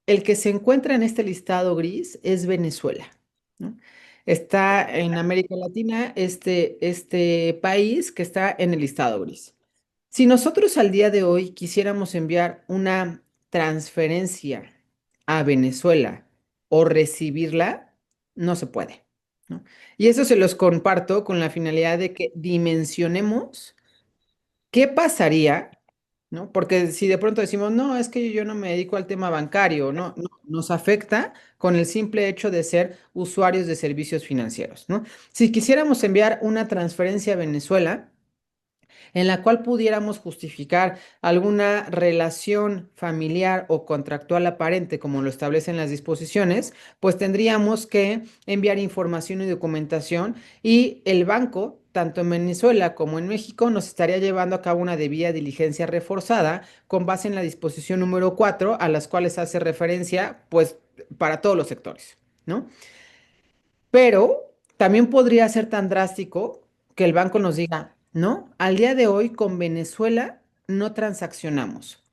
el que se encuentra en este listado gris es Venezuela, ¿no? Está en América Latina este país que está en el listado gris. Si nosotros al día de hoy quisiéramos enviar una transferencia a Venezuela o recibirla, no se puede, ¿no? Y eso se los comparto con la finalidad de que dimensionemos qué pasaría, ¿no? Porque si de pronto decimos, no, es que yo no me dedico al tema bancario, no, no, nos afecta con el simple hecho de ser usuarios de servicios financieros, ¿no? Si quisiéramos enviar una transferencia a Venezuela, en la cual pudiéramos justificar alguna relación familiar o contractual aparente, como lo establecen las disposiciones, pues tendríamos que enviar información y documentación y el banco, tanto en Venezuela como en México, nos estaría llevando a cabo una debida diligencia reforzada con base en la disposición número 4, a las cuales hace referencia, pues, para todos los sectores, ¿no? Pero también podría ser tan drástico que el banco nos diga, no, al día de hoy con Venezuela no transaccionamos,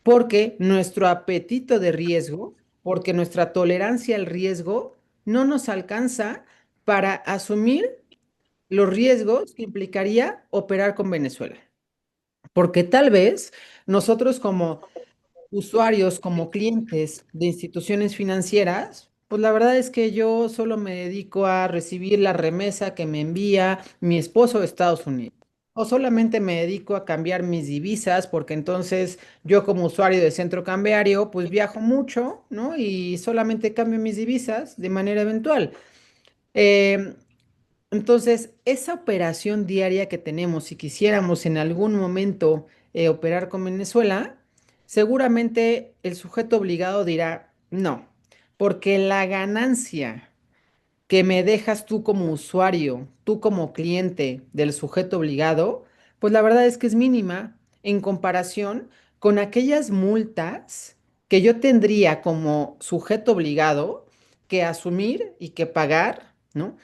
porque nuestro apetito de riesgo, porque nuestra tolerancia al riesgo no nos alcanza para asumir los riesgos que implicaría operar con Venezuela. porque tal vez nosotros como usuarios, como clientes de instituciones financieras, pues la verdad es que yo solo me dedico a recibir la remesa que me envía mi esposo de Estados Unidos. O solamente me dedico a cambiar mis divisas, porque entonces yo como usuario de centro cambiario, pues viajo mucho, ¿no? Y solamente cambio mis divisas de manera eventual. Em, entonces, esa operación diaria que tenemos, si quisiéramos en algún momento operar con Venezuela, seguramente el sujeto obligado dirá no, porque la ganancia que me dejas tú como usuario, tú como cliente del sujeto obligado, pues la verdad es que es mínima en comparación con aquellas multas que yo tendría como sujeto obligado que asumir y que pagar, ¿no?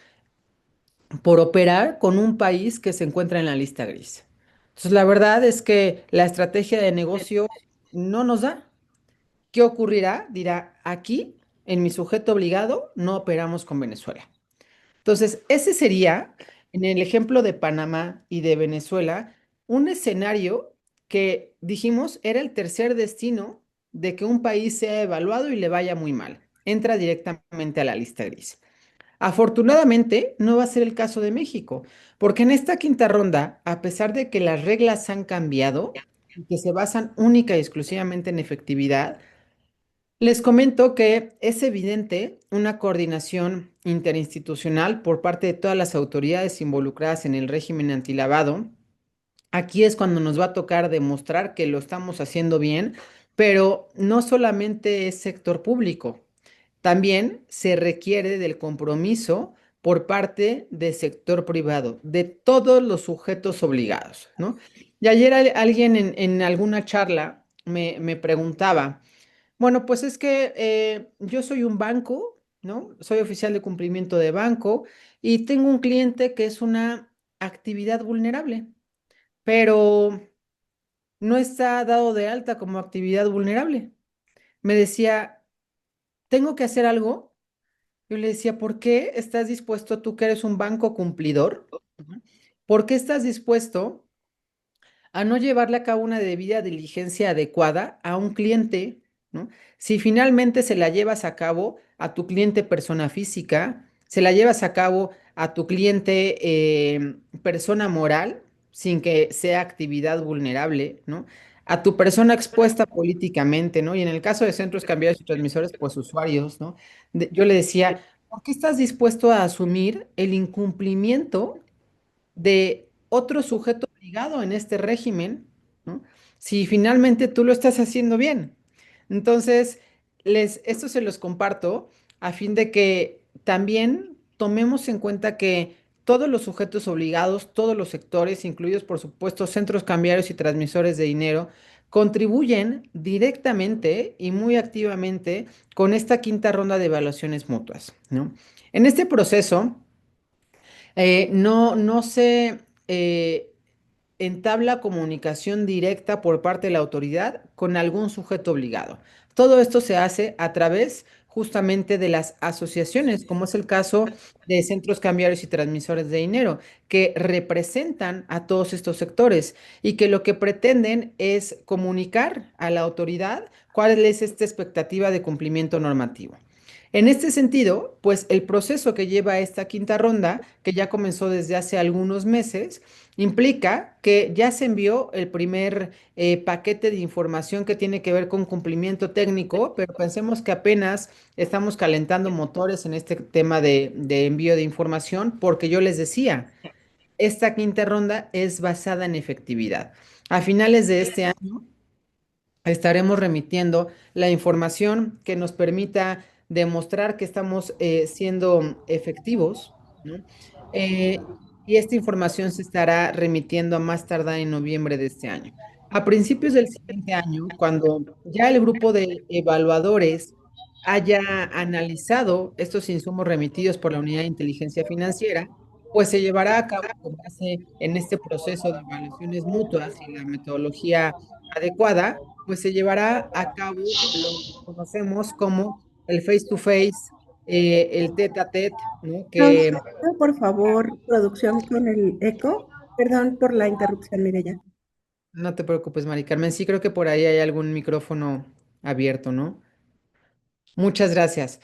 Por operar con un país que se encuentra en la lista gris. Entonces, la verdad es que la estrategia de negocio no nos da. ¿Qué ocurrirá? Dirá, aquí, en mi sujeto obligado, no operamos con Venezuela. Entonces, ese sería, en el ejemplo de Panamá y de Venezuela, un escenario que dijimos era el tercer destino de que un país sea evaluado y le vaya muy mal. Entra directamente a la lista gris. Afortunadamente, no va a ser el caso de México, porque en esta quinta ronda, a pesar de que las reglas han cambiado y que se basan única y exclusivamente en efectividad, les comento que es evidente una coordinación interinstitucional por parte de todas las autoridades involucradas en el régimen antilavado. Aquí es cuando nos va a tocar demostrar que lo estamos haciendo bien, pero no solamente es sector público. También se requiere del compromiso por parte del sector privado, de todos los sujetos obligados, ¿no? Y ayer alguien en alguna charla me preguntaba, bueno, pues es que yo soy un banco, ¿no? Soy oficial de cumplimiento de banco y tengo un cliente que es una actividad vulnerable, pero no está dado de alta como actividad vulnerable. Me decía, ¿tengo que hacer algo? Yo le decía, ¿por qué estás dispuesto, tú que eres un banco cumplidor? Ujú. ¿Por qué estás dispuesto a no llevarle a cabo una debida diligencia adecuada a un cliente, ¿no? Si finalmente se la llevas a cabo a tu cliente persona física, se la llevas a cabo a tu cliente persona moral, sin que sea actividad vulnerable, ¿no? A tu persona expuesta políticamente, ¿no? Y en el caso de centros cambiarios y transmisores, pues usuarios, ¿no? Yo le decía, ¿por qué estás dispuesto a asumir el incumplimiento de otro sujeto obligado en este régimen, ¿no? Si finalmente tú lo estás haciendo bien? Entonces, esto se los comparto a fin de que también tomemos en cuenta que todos los sujetos obligados, todos los sectores, incluidos por supuesto centros cambiarios y transmisores de dinero, contribuyen directamente y muy activamente con esta quinta ronda de evaluaciones mutuas, ¿no? En este proceso, no se entabla comunicación directa por parte de la autoridad con algún sujeto obligado. Todo esto se hace a través justamente de las asociaciones, como es el caso de centros cambiarios y transmisores de dinero, que representan a todos estos sectores y que lo que pretenden es comunicar a la autoridad cuál es esta expectativa de cumplimiento normativo. En este sentido, pues el proceso que lleva esta quinta ronda, que ya comenzó desde hace algunos meses, implica que ya se envió el primer paquete de información que tiene que ver con cumplimiento técnico, pero pensemos que apenas estamos calentando motores en este tema de envío de información, porque yo les decía, esta quinta ronda es basada en efectividad. A finales de este año estaremos remitiendo la información que nos permita demostrar que estamos siendo efectivos, ¿no? Y esta información se estará remitiendo a más tardar en noviembre de este año. A principios del siguiente año, cuando ya el grupo de evaluadores haya analizado estos insumos remitidos por la Unidad de Inteligencia Financiera, pues se llevará a cabo con base en este proceso de evaluaciones mutuas y la metodología adecuada, pues se llevará a cabo lo que conocemos como el face to face, el tete a tete, ¿no? Que Auxilio, por favor, producción con el eco. Perdón por la interrupción, Mireya. No te preocupes, Mari Carmen. Sí, creo que por ahí hay algún micrófono abierto, ¿no? Muchas gracias.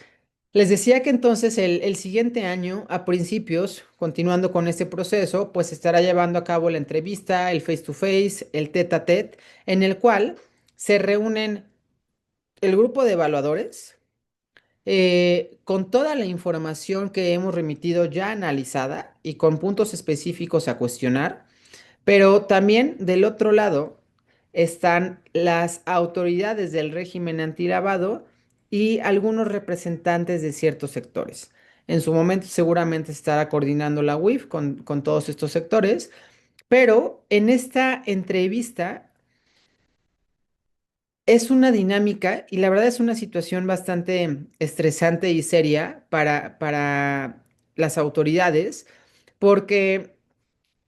Les decía que entonces el siguiente año, a principios, continuando con este proceso, pues se estará llevando a cabo la entrevista, el face to face, el tete a tete, en el cual se reúnen el grupo de evaluadores con toda la información que hemos remitido ya analizada y con puntos específicos a cuestionar. Pero también del otro lado están las autoridades del régimen antilavado y algunos representantes de ciertos sectores. En su momento seguramente estará coordinando la UIF con todos estos sectores, pero en esta entrevista es una dinámica y la verdad es una situación bastante estresante y seria para las autoridades, porque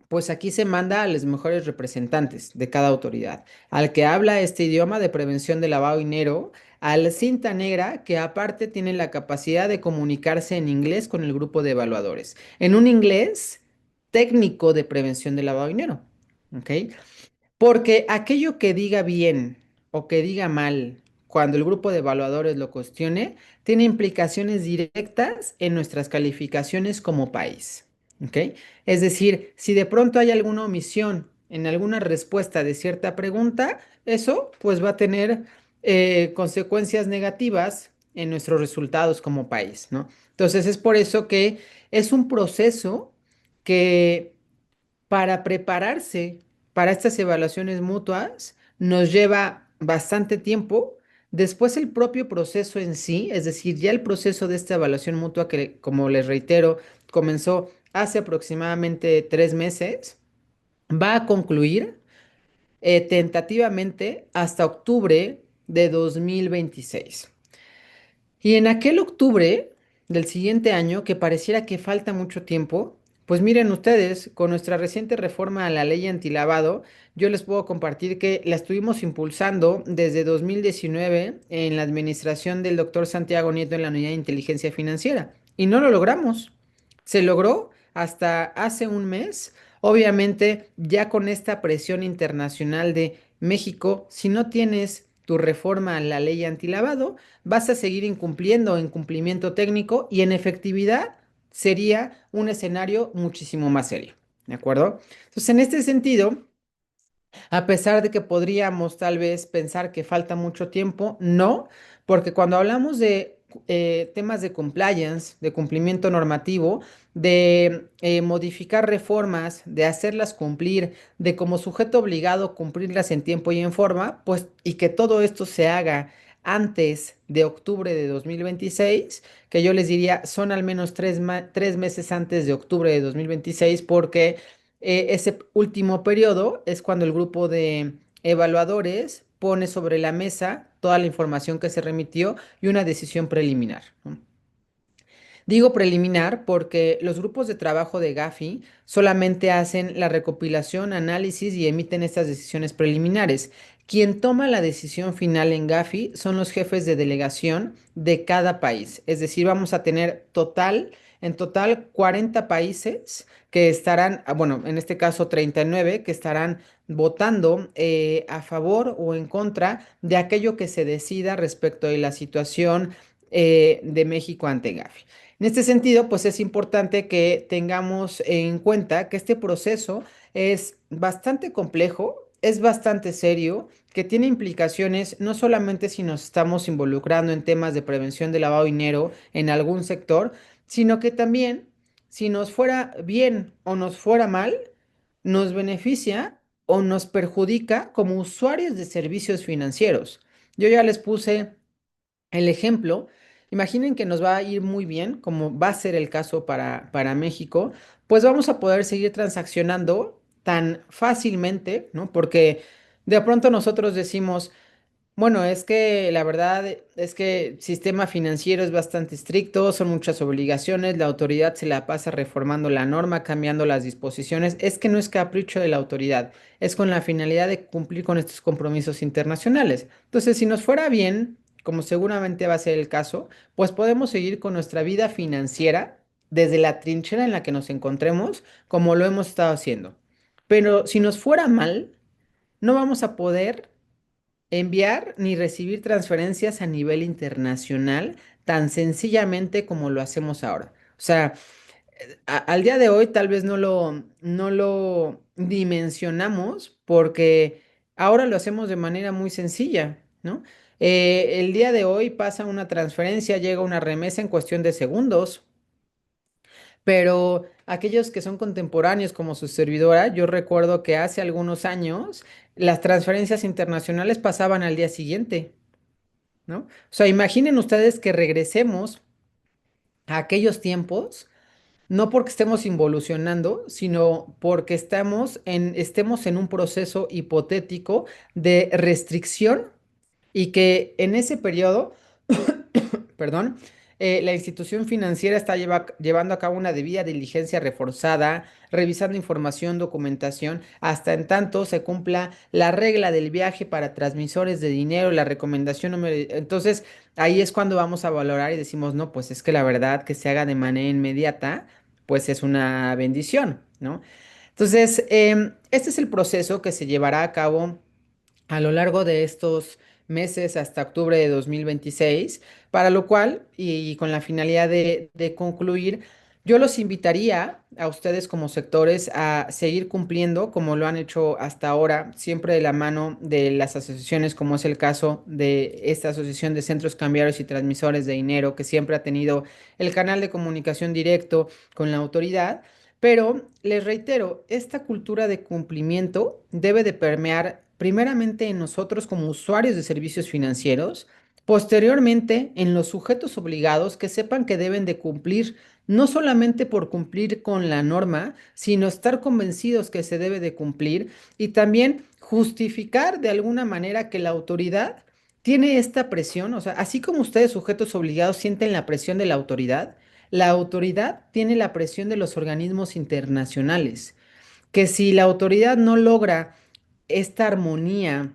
pues aquí se manda a los mejores representantes de cada autoridad, al que habla este idioma de prevención de lavado de dinero, al cinta negra que aparte tiene la capacidad de comunicarse en inglés con el grupo de evaluadores, en un inglés técnico de prevención de lavado de dinero, ¿ok? Porque aquello que diga bien o que diga mal cuando el grupo de evaluadores lo cuestione, tiene implicaciones directas en nuestras calificaciones como país. ¿Ok? Es decir, si de pronto hay alguna omisión en alguna respuesta de cierta pregunta, eso pues va a tener consecuencias negativas en nuestros resultados como país, ¿no? Entonces es por eso que es un proceso que para prepararse para estas evaluaciones mutuas nos lleva bastante tiempo. Después el propio proceso en sí, es decir, ya el proceso de esta evaluación mutua que, como les reitero, comenzó hace aproximadamente 3 meses, va a concluir tentativamente hasta octubre de 2026. Y en aquel octubre del siguiente año, que pareciera que falta mucho tiempo, pues miren ustedes, con nuestra reciente reforma a la ley antilavado, yo les puedo compartir que la estuvimos impulsando desde 2019 en la administración del doctor Santiago Nieto en la Unidad de Inteligencia Financiera. Y no lo logramos. Se logró hasta hace un mes. Obviamente, ya con esta presión internacional de México, si no tienes tu reforma a la ley antilavado, vas a seguir incumpliendo en cumplimiento técnico y en efectividad sería un escenario muchísimo más serio. ¿De acuerdo? Entonces, en este sentido, a pesar de que podríamos tal vez pensar que falta mucho tiempo, no, porque cuando hablamos de temas de compliance, de cumplimiento normativo, de modificar reformas, de hacerlas cumplir, de como sujeto obligado cumplirlas en tiempo y en forma, pues y que todo esto se haga antes de octubre de 2026, que yo les diría son al menos 3 meses antes de octubre de 2026, porque ese último periodo es cuando el grupo de evaluadores pone sobre la mesa toda la información que se remitió y una decisión preliminar, ¿no? Digo preliminar porque los grupos de trabajo de Gafi solamente hacen la recopilación, análisis y emiten estas decisiones preliminares. Quien toma la decisión final en Gafi son los jefes de delegación de cada país. Es decir, vamos a tener en total 40 países que estarán, bueno, en este caso 39, que estarán votando a favor o en contra de aquello que se decida respecto de la situación de México ante Gafi. En este sentido, pues es importante que tengamos en cuenta que este proceso es bastante complejo, es bastante serio, que tiene implicaciones no solamente si nos estamos involucrando en temas de prevención de lavado de dinero en algún sector, sino que también si nos fuera bien o nos fuera mal, nos beneficia o nos perjudica como usuarios de servicios financieros. Yo ya les puse el ejemplo, imaginen que nos va a ir muy bien, como va a ser el caso para México, pues vamos a poder seguir transaccionando tan fácilmente, ¿no? Porque de pronto nosotros decimos, bueno, es que la verdad es que el sistema financiero es bastante estricto, son muchas obligaciones, la autoridad se la pasa reformando la norma, cambiando las disposiciones. Es que no es capricho de la autoridad, es con la finalidad de cumplir con estos compromisos internacionales. Entonces, si nos fuera bien, como seguramente va a ser el caso, pues podemos seguir con nuestra vida financiera desde la trinchera en la que nos encontremos, como lo hemos estado haciendo. Pero si nos fuera mal, no vamos a poder enviar ni recibir transferencias a nivel internacional tan sencillamente como lo hacemos ahora. O sea, al día de hoy tal vez no lo dimensionamos porque ahora lo hacemos de manera muy sencilla, ¿no? El día de hoy pasa una transferencia, llega una remesa en cuestión de segundos, pero aquellos que son contemporáneos como su servidora, yo recuerdo que hace algunos años las transferencias internacionales pasaban al día siguiente, ¿no? O sea, imaginen ustedes que regresemos a aquellos tiempos, no porque estemos involucionando, sino porque estemos en un proceso hipotético de restricción y que en ese periodo, perdón, la institución financiera está llevando a cabo una debida diligencia reforzada, revisando información, documentación, hasta en tanto se cumpla la regla del viaje para transmisores de dinero, la recomendación número... Entonces, ahí es cuando vamos a valorar y decimos, no, pues es que la verdad que se haga de manera inmediata, pues es una bendición, ¿no? Entonces, este es el proceso que se llevará a cabo a lo largo de estos meses hasta octubre de 2026, para lo cual, y con la finalidad de concluir, yo los invitaría a ustedes como sectores a seguir cumpliendo como lo han hecho hasta ahora, siempre de la mano de las asociaciones, como es el caso de esta Asociación de Centros Cambiarios y Transmisores de Dinero, que siempre ha tenido el canal de comunicación directo con la autoridad. Pero les reitero, esta cultura de cumplimiento debe de permear primeramente en nosotros como usuarios de servicios financieros, posteriormente en los sujetos obligados que sepan que deben de cumplir, no solamente por cumplir con la norma, sino estar convencidos que se debe de cumplir y también justificar de alguna manera que la autoridad tiene esta presión, o sea, así como ustedes sujetos obligados sienten la presión de la autoridad tiene la presión de los organismos internacionales, que si la autoridad no logra esta armonía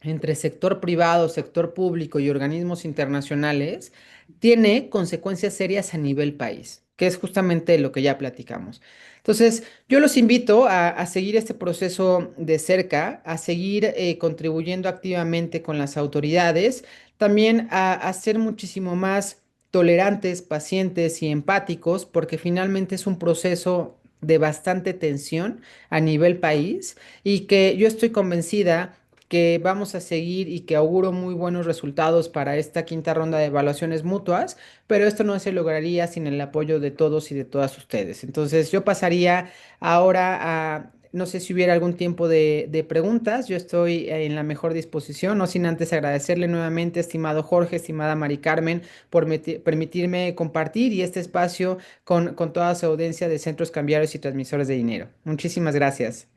entre sector privado, sector público y organismos internacionales, tiene consecuencias serias a nivel país, que es justamente lo que ya platicamos. Entonces, yo los invito a seguir este proceso de cerca, a seguir contribuyendo activamente con las autoridades, también a ser muchísimo más tolerantes, pacientes y empáticos, porque finalmente es un proceso de bastante tensión a nivel país y que yo estoy convencida que vamos a seguir y que auguro muy buenos resultados para esta quinta ronda de evaluaciones mutuas, pero esto no se lograría sin el apoyo de todos y de todas ustedes. Entonces yo pasaría ahora a, no sé si hubiera algún tiempo de preguntas, yo estoy en la mejor disposición, no sin antes agradecerle nuevamente, estimado Jorge, estimada Mari Carmen, por permitirme compartir y este espacio con toda su audiencia de centros cambiarios y transmisores de dinero. Muchísimas gracias.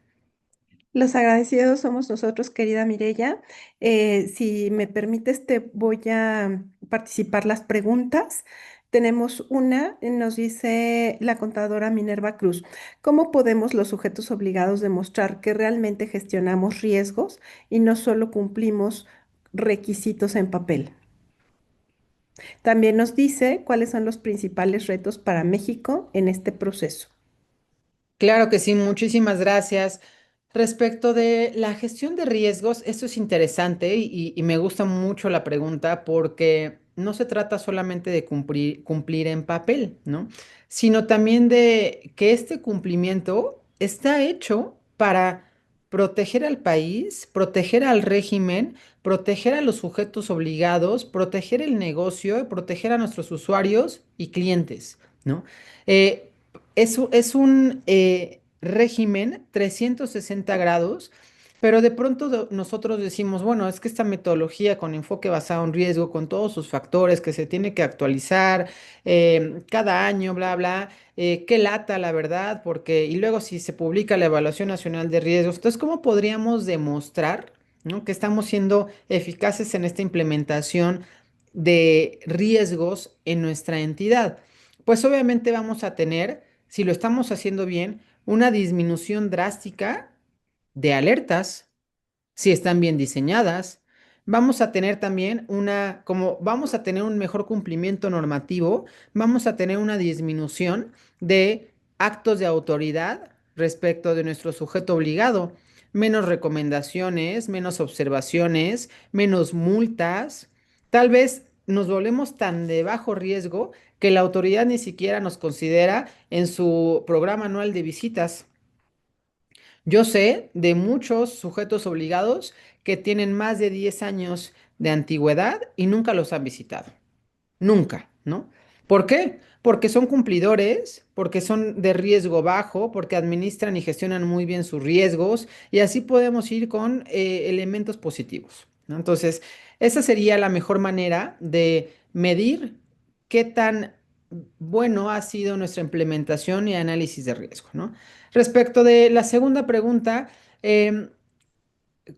Los agradecidos somos nosotros, querida Mirella. Si me permites, te voy a participar las preguntas. Tenemos una, nos dice la contadora Minerva Cruz. ¿Cómo podemos los sujetos obligados demostrar que realmente gestionamos riesgos y no solo cumplimos requisitos en papel? También nos dice cuáles son los principales retos para México en este proceso. Claro que sí, muchísimas gracias. Respecto de la gestión de riesgos, esto es interesante y me gusta mucho la pregunta porque no se trata solamente de cumplir en papel, ¿no? Sino también de que este cumplimiento está hecho para proteger al país, proteger al régimen, proteger a los sujetos obligados, proteger el negocio, proteger a nuestros usuarios y clientes, ¿no? Eh, es un régimen 360 grados, pero de pronto nosotros decimos, bueno, es que esta metodología con enfoque basado en riesgo, con todos sus factores que se tiene que actualizar cada año, bla, bla, qué lata, la verdad, porque, y luego si se publica la Evaluación Nacional de Riesgos, entonces, ¿cómo podríamos demostrar, ¿no?, que estamos siendo eficaces en esta implementación de riesgos en nuestra entidad? Pues obviamente vamos a tener, si lo estamos haciendo bien, una disminución drástica de alertas, si están bien diseñadas. Vamos a tener también como vamos a tener un mejor cumplimiento normativo, vamos a tener una disminución de actos de autoridad respecto de nuestro sujeto obligado. menos recomendaciones, menos observaciones, menos multas. Tal vez nos volvemos tan de bajo riesgo que la autoridad ni siquiera nos considera en su programa anual de visitas. Yo sé de muchos sujetos obligados que tienen más de 10 años de antigüedad y nunca los han visitado. Nunca, ¿no? ¿Por qué? Porque son cumplidores, porque son de riesgo bajo, porque administran y gestionan muy bien sus riesgos y así podemos ir con elementos positivos, ¿no? Entonces, esa sería la mejor manera de medir qué tan bueno ha sido nuestra implementación y análisis de riesgo, ¿no? Respecto de la segunda pregunta, em,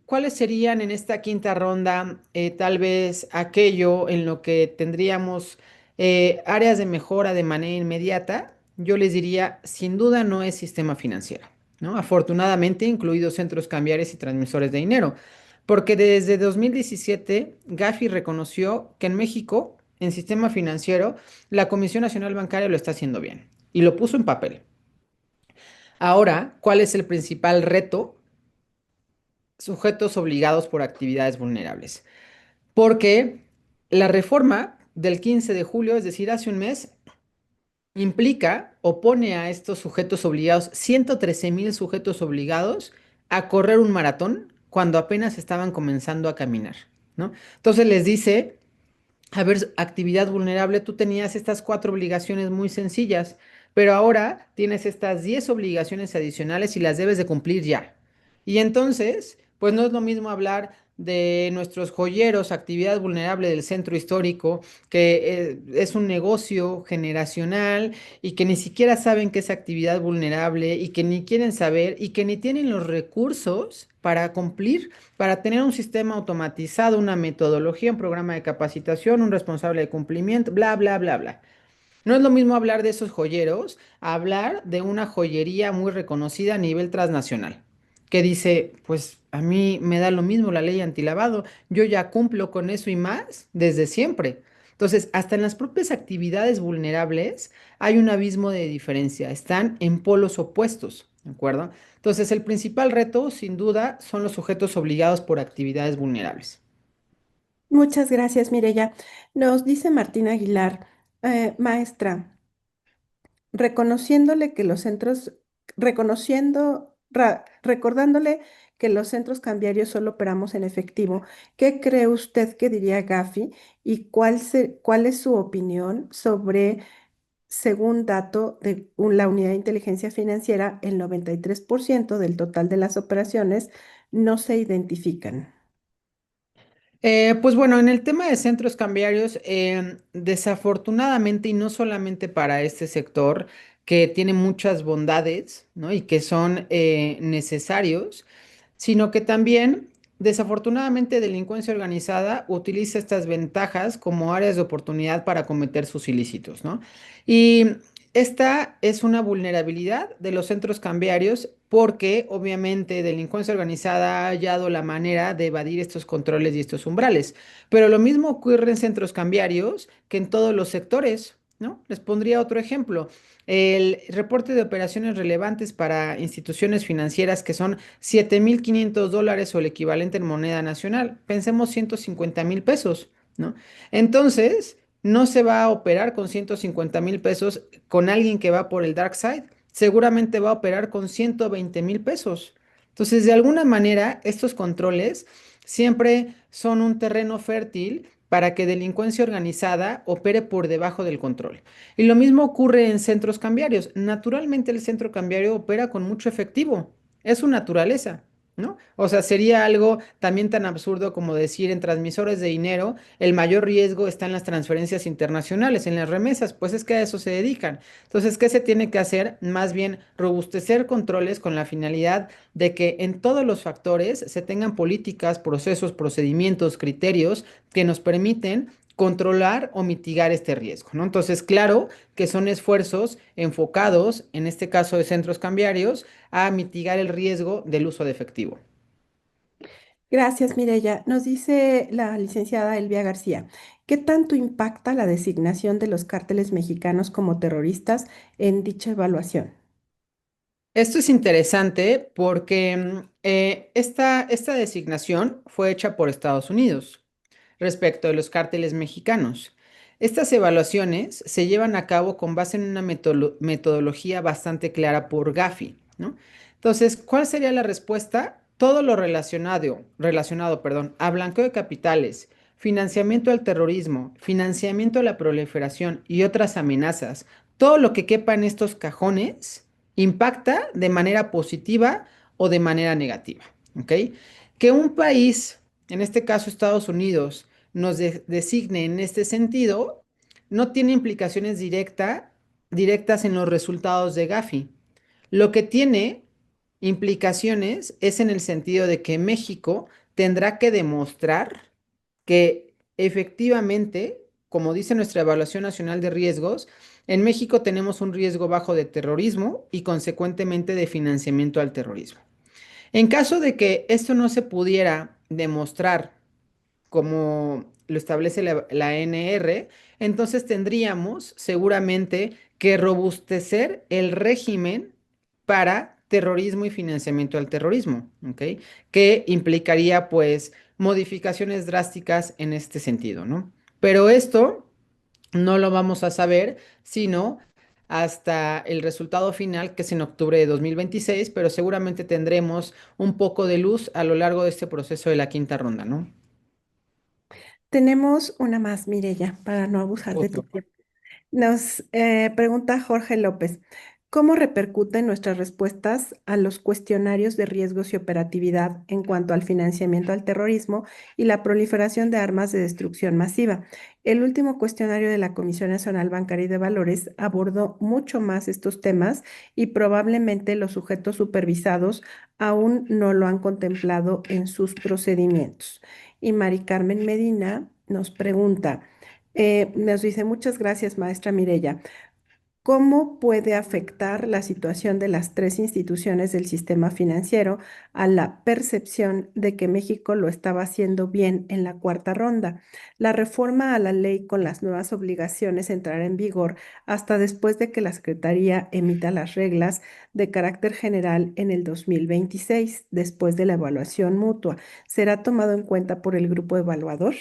¿cuáles serían en esta quinta ronda tal vez aquello en lo que tendríamos áreas de mejora de manera inmediata? Yo les diría, sin duda no es sistema financiero, ¿no? Afortunadamente, incluidos centros cambiarios y transmisores de dinero, porque desde 2017 Gafi reconoció que en México, en sistema financiero, la Comisión Nacional Bancaria lo está haciendo bien y lo puso en papel. Ahora, ¿cuál es el principal reto? Sujetos obligados por actividades vulnerables. Porque la reforma del 15 de julio, es decir, hace un mes, implica o pone a estos sujetos obligados, 113,000 sujetos obligados, a correr un maratón cuando apenas estaban comenzando a caminar, ¿no? Entonces les dice, a ver, actividad vulnerable, tú tenías estas cuatro obligaciones muy sencillas, pero ahora tienes estas 10 obligaciones adicionales y las debes de cumplir ya. Y entonces, pues no es lo mismo hablar de nuestros joyeros, actividad vulnerable del centro histórico, que es un negocio generacional y que ni siquiera saben qué es actividad vulnerable y que ni quieren saber y que ni tienen los recursos para cumplir, para tener un sistema automatizado, una metodología, un programa de capacitación, un responsable de cumplimiento, bla, bla, bla, bla. No es lo mismo hablar de esos joyeros a hablar de una joyería muy reconocida a nivel transnacional, que dice, pues a mí me da lo mismo la ley antilavado, yo ya cumplo con eso y más desde siempre. Entonces, hasta en las propias actividades vulnerables hay un abismo de diferencia, están en polos opuestos, ¿de acuerdo? Entonces, el principal reto, sin duda, son los sujetos obligados por actividades vulnerables. Muchas gracias, Mireya. Nos dice Martín Aguilar, maestra, reconociéndole que los centros, recordándole que los centros cambiarios solo operamos en efectivo, ¿qué cree usted que diría Gafi y cuál es su opinión sobre, según dato de la Unidad de Inteligencia Financiera, el 93% del total de las operaciones no se identifican? Pues bueno, en el tema de centros cambiarios, desafortunadamente, y no solamente para este sector, que tiene muchas bondades, ¿no? Y que son necesarios, sino que también, desafortunadamente, delincuencia organizada utiliza estas ventajas como áreas de oportunidad para cometer sus ilícitos, ¿no? Y esta es una vulnerabilidad de los centros cambiarios porque obviamente delincuencia organizada ha hallado la manera de evadir estos controles y estos umbrales. Pero lo mismo ocurre en centros cambiarios que en todos los sectores, ¿no? Les pondría otro ejemplo. El reporte de operaciones relevantes para instituciones financieras que son $7,500 o el equivalente en moneda nacional. Pensemos 150,000 pesos, ¿no? Entonces, no se va a operar con 150,000 pesos con alguien que va por el dark side. Seguramente va a operar con 120,000 pesos. Entonces, de alguna manera, estos controles siempre son un terreno fértil para que delincuencia organizada opere por debajo del control. Y lo mismo ocurre en centros cambiarios. Naturalmente el centro cambiario opera con mucho efectivo. Es su naturaleza, ¿no? O sea, sería algo también tan absurdo como decir en transmisores de dinero, el mayor riesgo está en las transferencias internacionales, en las remesas, pues es que a eso se dedican. Entonces, ¿qué se tiene que hacer? Más bien robustecer controles con la finalidad de que en todos los factores se tengan políticas, procesos, procedimientos, criterios que nos permiten controlar o mitigar este riesgo, ¿no? Entonces, claro que son esfuerzos enfocados, en este caso de centros cambiarios, a mitigar el riesgo del uso de efectivo. Gracias, Mireya. Nos dice la licenciada Elvia García, ¿qué tanto impacta la designación de los cárteles mexicanos como terroristas en dicha evaluación? Esto es interesante porque esta designación fue hecha por Estados Unidos respecto de los cárteles mexicanos. Estas evaluaciones se llevan a cabo con base en una metodología bastante clara por Gafi, ¿no? Entonces, ¿cuál sería la respuesta? Todo lo relacionado, a blanqueo de capitales, financiamiento al terrorismo, financiamiento a la proliferación y otras amenazas, todo lo que quepa en estos cajones impacta de manera positiva o de manera negativa, ¿ok? Que un país, en este caso Estados Unidos, nos designe en este sentido, no tiene implicaciones directas en los resultados de Gafi. Lo que tiene implicaciones es en el sentido de que México tendrá que demostrar que efectivamente, como dice nuestra Evaluación Nacional de Riesgos, en México tenemos un riesgo bajo de terrorismo y consecuentemente de financiamiento al terrorismo. En caso de que esto no se pudiera demostrar como lo establece la NR, entonces tendríamos seguramente que robustecer el régimen para terrorismo y financiamiento al terrorismo, ¿ok? Que implicaría pues modificaciones drásticas en este sentido, ¿no? Pero esto no lo vamos a saber sino hasta el resultado final, que es en octubre de 2026, pero seguramente tendremos un poco de luz a lo largo de este proceso de la quinta ronda, ¿no? Tenemos una más, Mireya, para no abusar de tu Otro. tiempo. Nos pregunta Jorge López, ¿cómo repercuten nuestras respuestas a los cuestionarios de riesgos y operatividad en cuanto al financiamiento al terrorismo y la proliferación de armas de destrucción masiva? El último cuestionario de la Comisión Nacional Bancaria y de Valores abordó mucho más estos temas y probablemente los sujetos supervisados aún no lo han contemplado en sus procedimientos. Y Mari Carmen Medina nos pregunta, nos dice, muchas gracias, maestra Mirella. ¿Cómo puede afectar la situación de las tres instituciones del sistema financiero a la percepción de que México lo estaba haciendo bien en la cuarta ronda? La reforma a la ley con las nuevas obligaciones entrará en vigor hasta después de que la Secretaría emita las reglas de carácter general en el 2026, después de la evaluación mutua. ¿Será tomado en cuenta por el grupo evaluador?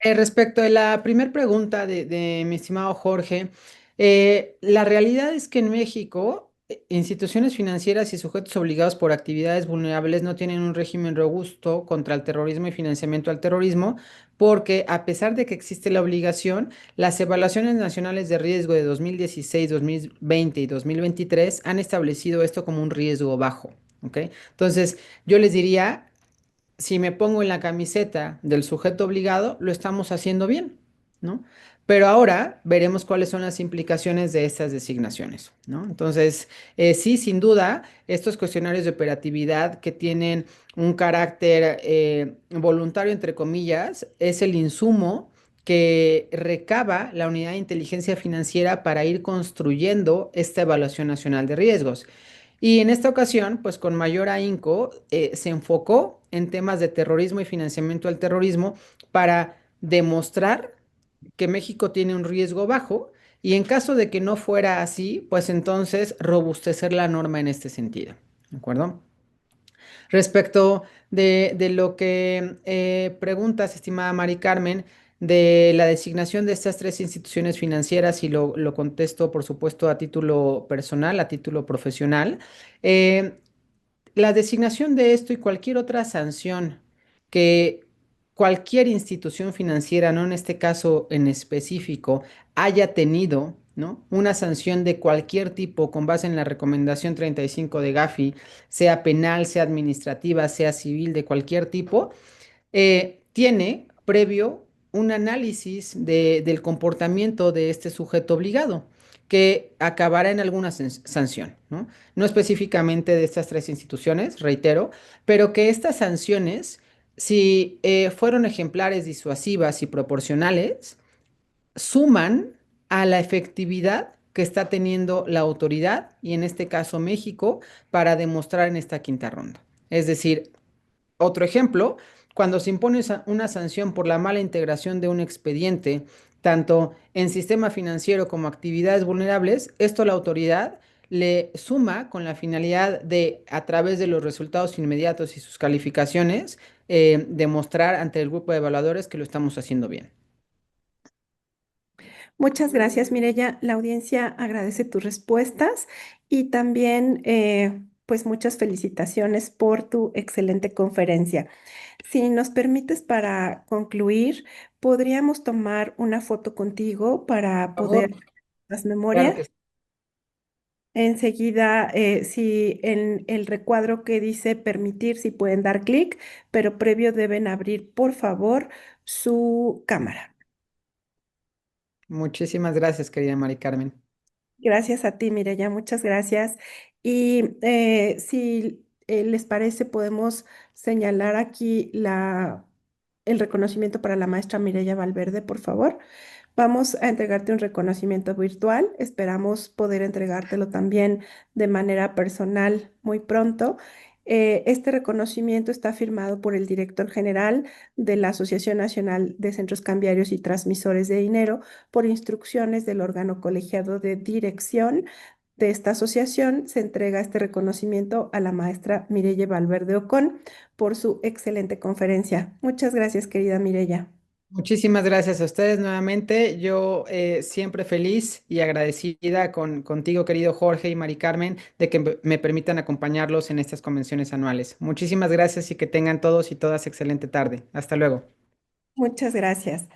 Respecto de la primera pregunta de mi estimado Jorge, la realidad es que en México, instituciones financieras y sujetos obligados por actividades vulnerables no tienen un régimen robusto contra el terrorismo y financiamiento al terrorismo, porque a pesar de que existe la obligación, las evaluaciones nacionales de riesgo de 2016, 2020 y 2023 han establecido esto como un riesgo bajo, ¿ok? Entonces, yo les diría si me pongo en la camiseta del sujeto obligado, lo estamos haciendo bien, ¿no? Pero ahora veremos cuáles son las implicaciones de estas designaciones, ¿no? Entonces, sí, sin duda, estos cuestionarios de operatividad que tienen un carácter voluntario, entre comillas, es el insumo que recaba la unidad de inteligencia financiera para ir construyendo esta evaluación nacional de riesgos. Y en esta ocasión, pues con mayor ahínco, se enfocó en temas de terrorismo y financiamiento al terrorismo para demostrar que México tiene un riesgo bajo y en caso de que no fuera así, pues entonces robustecer la norma en este sentido. ¿De acuerdo? Respecto de lo que preguntas, estimada Mari Carmen, de la designación de estas tres instituciones financieras, y lo contesto, por supuesto, a título personal, a título profesional, eh, la designación de esto y cualquier otra sanción que cualquier institución financiera, no en este caso en específico, haya tenido, ¿no? Una sanción de cualquier tipo con base en la recomendación 35 de Gafi, sea penal, sea administrativa, sea civil, de cualquier tipo, tiene previo un análisis del comportamiento de este sujeto obligado, que acabará en alguna sanción, ¿no? No específicamente de estas tres instituciones, reitero, pero que estas sanciones, si fueron ejemplares, disuasivas y proporcionales, suman a la efectividad que está teniendo la autoridad, y en este caso México, para demostrar en esta quinta ronda. Es decir, otro ejemplo, cuando se impone una sanción por la mala integración de un expediente, tanto en sistema financiero como actividades vulnerables, esto la autoridad le suma con la finalidad de, a través de los resultados inmediatos y sus calificaciones, demostrar ante el grupo de evaluadores que lo estamos haciendo bien. Muchas gracias, Mireya. La audiencia agradece tus respuestas y también, pues, muchas felicitaciones por tu excelente conferencia. Si nos permites, para concluir, podríamos tomar una foto contigo para Por favor, poder las claro memorias. que sí. Enseguida, si en el recuadro que dice permitir, si pueden dar clic, pero previo deben abrir, por favor, su cámara. Muchísimas gracias, querida Mari Carmen. Gracias a ti, Mireya, muchas gracias. Y si les parece, podemos señalar aquí el reconocimiento para la maestra Mireya Valverde, por favor. Vamos a entregarte un reconocimiento virtual. Esperamos poder entregártelo también de manera personal muy pronto. Este reconocimiento está firmado por el director general de la Asociación Nacional de Centros Cambiarios y Transmisores de Dinero por instrucciones del órgano colegiado de dirección de esta asociación. Se entrega este reconocimiento a la maestra Mireya Valverde Ocón por su excelente conferencia. Muchas gracias, querida Mireya. Muchísimas gracias a ustedes nuevamente. Yo siempre feliz y agradecida contigo, querido Jorge y Mari Carmen, de que me permitan acompañarlos en estas convenciones anuales. Muchísimas gracias y que tengan todos y todas excelente tarde. Hasta luego. Muchas gracias.